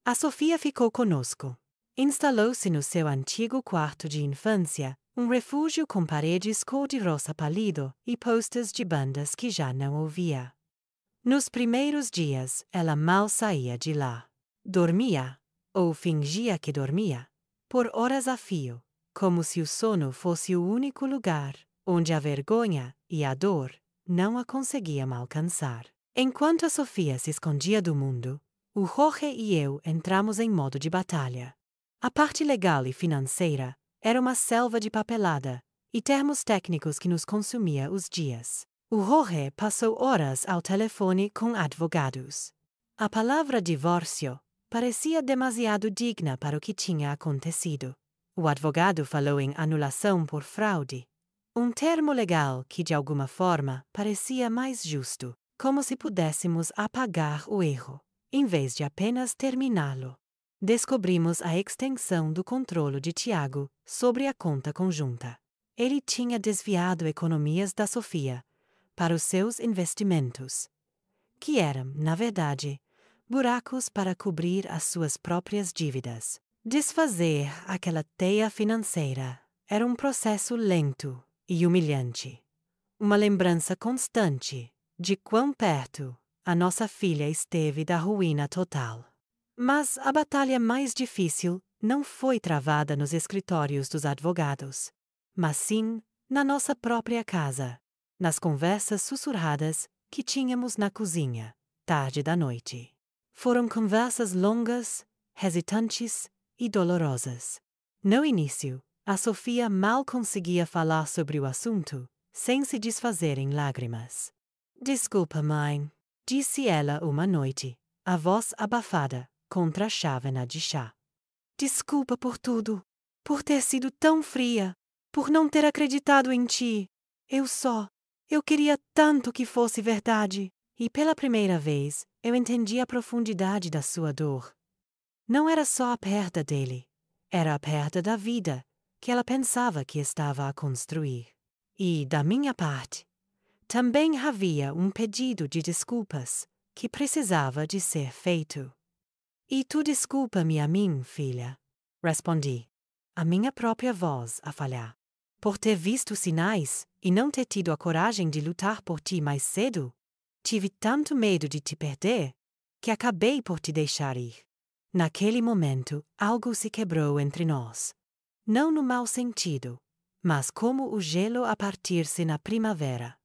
S1: A Sofia ficou conosco. Instalou-se no seu antigo quarto de infância, um refúgio com paredes cor-de-rosa pálido e posters de bandas que já não ouvia. Nos primeiros dias, ela mal saía de lá. Dormia, ou fingia que dormia, por horas a fio, como se o sono fosse o único lugar onde a vergonha e a dor não a conseguiam alcançar. Enquanto a Sofia se escondia do mundo, o Jorge e eu entramos em modo de batalha. A parte legal e financeira era uma selva de papelada e termos técnicos que nos consumia os dias. O Jorge passou horas ao telefone com advogados. A palavra divórcio parecia demasiado digna para o que tinha acontecido. O advogado falou em anulação por fraude, um termo legal que de alguma forma parecia mais justo, como se pudéssemos apagar o erro, em vez de apenas terminá-lo. Descobrimos a extensão do controle de Tiago sobre a conta conjunta. Ele tinha desviado economias da Sofia para os seus investimentos, que eram, na verdade, buracos para cobrir as suas próprias dívidas. Desfazer aquela teia financeira era um processo lento e humilhante. Uma lembrança constante de quão perto a nossa filha esteve da ruína total. Mas a batalha mais difícil não foi travada nos escritórios dos advogados, mas sim na nossa própria casa, nas conversas sussurradas que tínhamos na cozinha, tarde da noite. Foram conversas longas, hesitantes e dolorosas. No início, a Sofia mal conseguia falar sobre o assunto, sem se desfazer em lágrimas. Desculpa, mãe, disse ela uma noite, a voz abafada contra a chávena de chá. Desculpa por tudo, por ter sido tão fria, por não ter acreditado em ti. Eu queria tanto que fosse verdade. E pela primeira vez, eu entendi a profundidade da sua dor. Não era só a perda dele, era a perda da vida que ela pensava que estava a construir. E, da minha parte, também havia um pedido de desculpas que precisava de ser feito. E tu desculpa-me a mim, filha, respondi, a minha própria voz a falhar, por ter visto sinais e não ter tido a coragem de lutar por ti mais cedo. Tive tanto medo de te perder que acabei por te deixar ir. Naquele momento, algo se quebrou entre nós. Não no mau sentido, mas como o gelo a partir-se na primavera.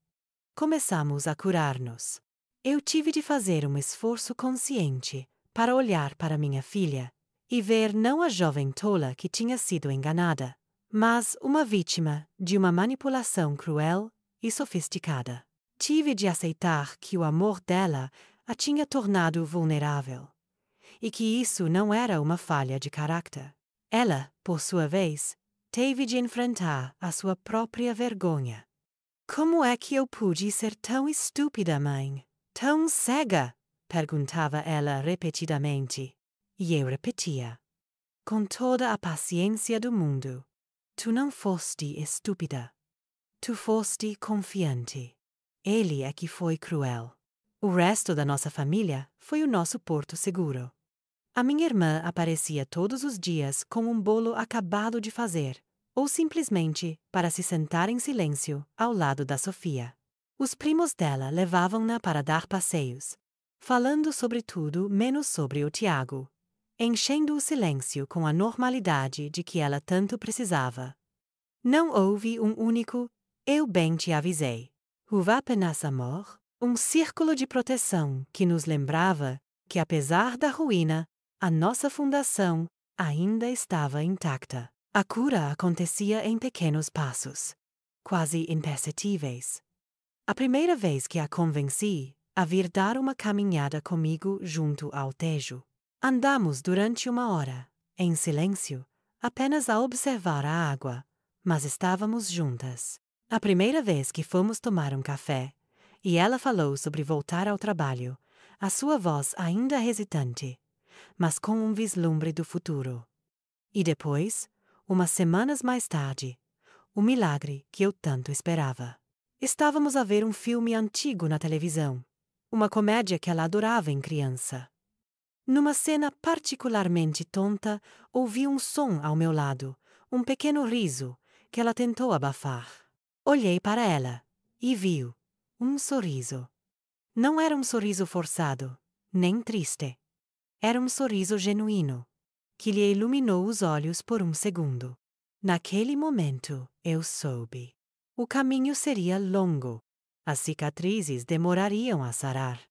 S1: Começamos a curar-nos. Eu tive de fazer um esforço consciente para olhar para minha filha e ver não a jovem tola que tinha sido enganada, mas uma vítima de uma manipulação cruel e sofisticada. Tive de aceitar que o amor dela a tinha tornado vulnerável e que isso não era uma falha de caráter. Ela, por sua vez, teve de enfrentar a sua própria vergonha. Como é que eu pude ser tão estúpida, mãe? Tão cega? Perguntava ela repetidamente. E eu repetia, com toda a paciência do mundo: tu não foste estúpida. Tu foste confiante. Ele é que foi cruel. O resto da nossa família foi o nosso porto seguro. A minha irmã aparecia todos os dias com um bolo acabado de fazer, ou simplesmente para se sentar em silêncio ao lado da Sofia. Os primos dela levavam-na para dar passeios, falando sobre tudo menos sobre o Tiago, enchendo o silêncio com a normalidade de que ela tanto precisava. Não houve um único "eu bem te avisei", "va penas amor", um círculo de proteção que nos lembrava que, apesar da ruína, a nossa fundação ainda estava intacta. A cura acontecia em pequenos passos, quase imperceptíveis. A primeira vez que a convenci a vir dar uma caminhada comigo junto ao Tejo. Andamos durante 1 hora, em silêncio, apenas a observar a água, mas estávamos juntas. A primeira vez que fomos tomar um café, e ela falou sobre voltar ao trabalho, a sua voz ainda hesitante, mas com um vislumbre do futuro. E depois, umas semanas mais tarde, o milagre que eu tanto esperava. Estávamos a ver um filme antigo na televisão, uma comédia que ela adorava em criança. Numa cena particularmente tonta, ouvi um som ao meu lado, um pequeno riso, que ela tentou abafar. Olhei para ela e viu um sorriso. Não era um sorriso forçado, nem triste. Era um sorriso genuíno, que lhe iluminou os olhos por um segundo. Naquele momento, eu soube. O caminho seria longo. As cicatrizes demorariam a sarar.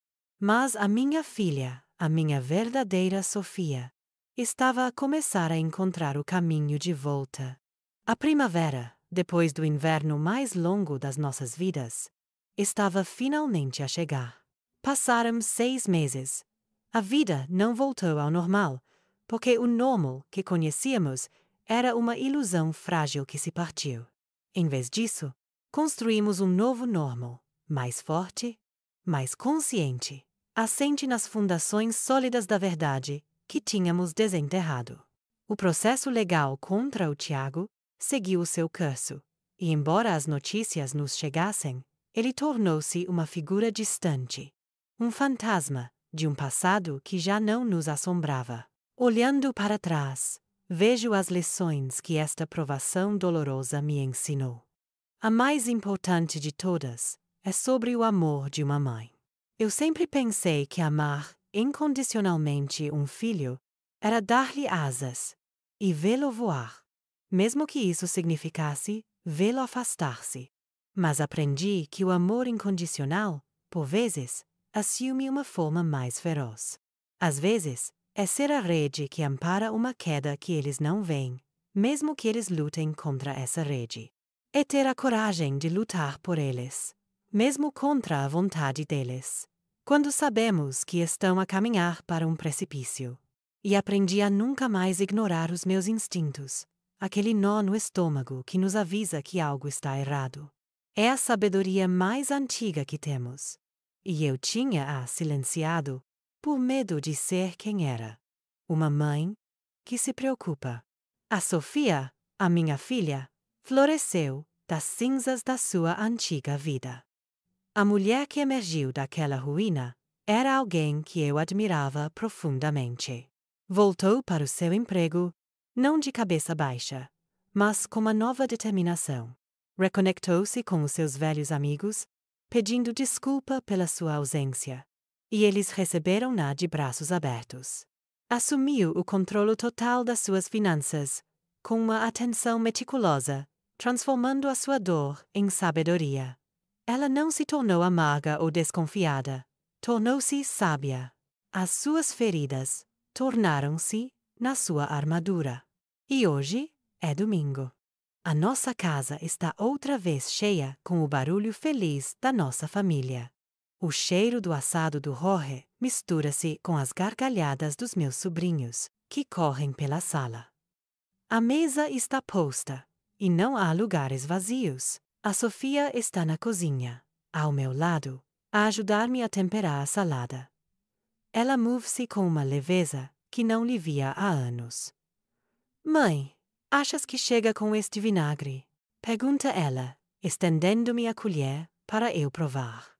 S1: Mas a minha filha, a minha verdadeira Sofia, estava a começar a encontrar o caminho de volta. A primavera, depois do inverno mais longo das nossas vidas, estava finalmente a chegar. Passaram 6 meses. A vida não voltou ao normal, porque o normal que conhecíamos era uma ilusão frágil que se partiu. Em vez disso, construímos um novo normal, mais forte, mais consciente, assente nas fundações sólidas da verdade que tínhamos desenterrado. O processo legal contra o Tiago seguiu o seu curso, e embora as notícias nos chegassem, ele tornou-se uma figura distante, um fantasma de um passado que já não nos assombrava. Olhando para trás, vejo as lições que esta provação dolorosa me ensinou. A mais importante de todas é sobre o amor de uma mãe. Eu sempre pensei que amar incondicionalmente um filho era dar-lhe asas e vê-lo voar, mesmo que isso significasse vê-lo afastar-se. Mas aprendi que o amor incondicional, por vezes, assume uma forma mais feroz. Às vezes, é ser a rede que ampara uma queda que eles não veem, mesmo que eles lutem contra essa rede. É ter a coragem de lutar por eles, mesmo contra a vontade deles, quando sabemos que estão a caminhar para um precipício. E aprendi a nunca mais ignorar os meus instintos, aquele nó no estômago que nos avisa que algo está errado. É a sabedoria mais antiga que temos, e eu tinha-a silenciado por medo de ser quem era. Uma mãe que se preocupa. A Sofia, a minha filha, floresceu das cinzas da sua antiga vida. A mulher que emergiu daquela ruína era alguém que eu admirava profundamente. Voltou para o seu emprego, não de cabeça baixa, mas com uma nova determinação. Reconectou-se com os seus velhos amigos, pedindo desculpa pela sua ausência, e eles receberam-na de braços abertos. Assumiu o controle total das suas finanças, com uma atenção meticulosa, transformando a sua dor em sabedoria. Ela não se tornou amarga ou desconfiada, tornou-se sábia. As suas feridas tornaram-se na sua armadura. E hoje é domingo. A nossa casa está outra vez cheia com o barulho feliz da nossa família. O cheiro do assado do Jorge mistura-se com as gargalhadas dos meus sobrinhos, que correm pela sala. A mesa está posta, e não há lugares vazios. A Sofia está na cozinha, ao meu lado, a ajudar-me a temperar a salada. Ela move-se com uma leveza que não lhe via há anos. Mãe, achas que chega com este vinagre? Pergunta ela, estendendo-me a colher para eu provar.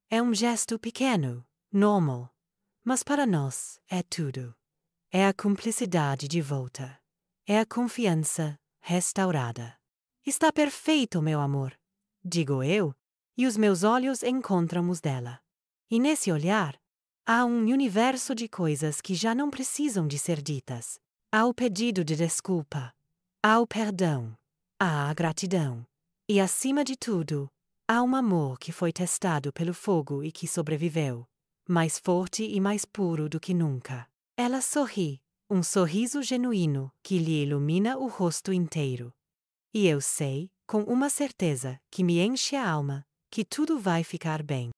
S1: É um gesto pequeno, normal, mas para nós é tudo. É a cumplicidade de volta. É a confiança restaurada. Está perfeito, meu amor, digo eu, e os meus olhos encontram os dela. E nesse olhar, há um universo de coisas que já não precisam de ser ditas. Há o pedido de desculpa, há o perdão, há a gratidão. E, acima de tudo, há um amor que foi testado pelo fogo e que sobreviveu, mais forte e mais puro do que nunca. Ela sorri, um sorriso genuíno que lhe ilumina o rosto inteiro. E eu sei, com uma certeza que me enche a alma, que tudo vai ficar bem.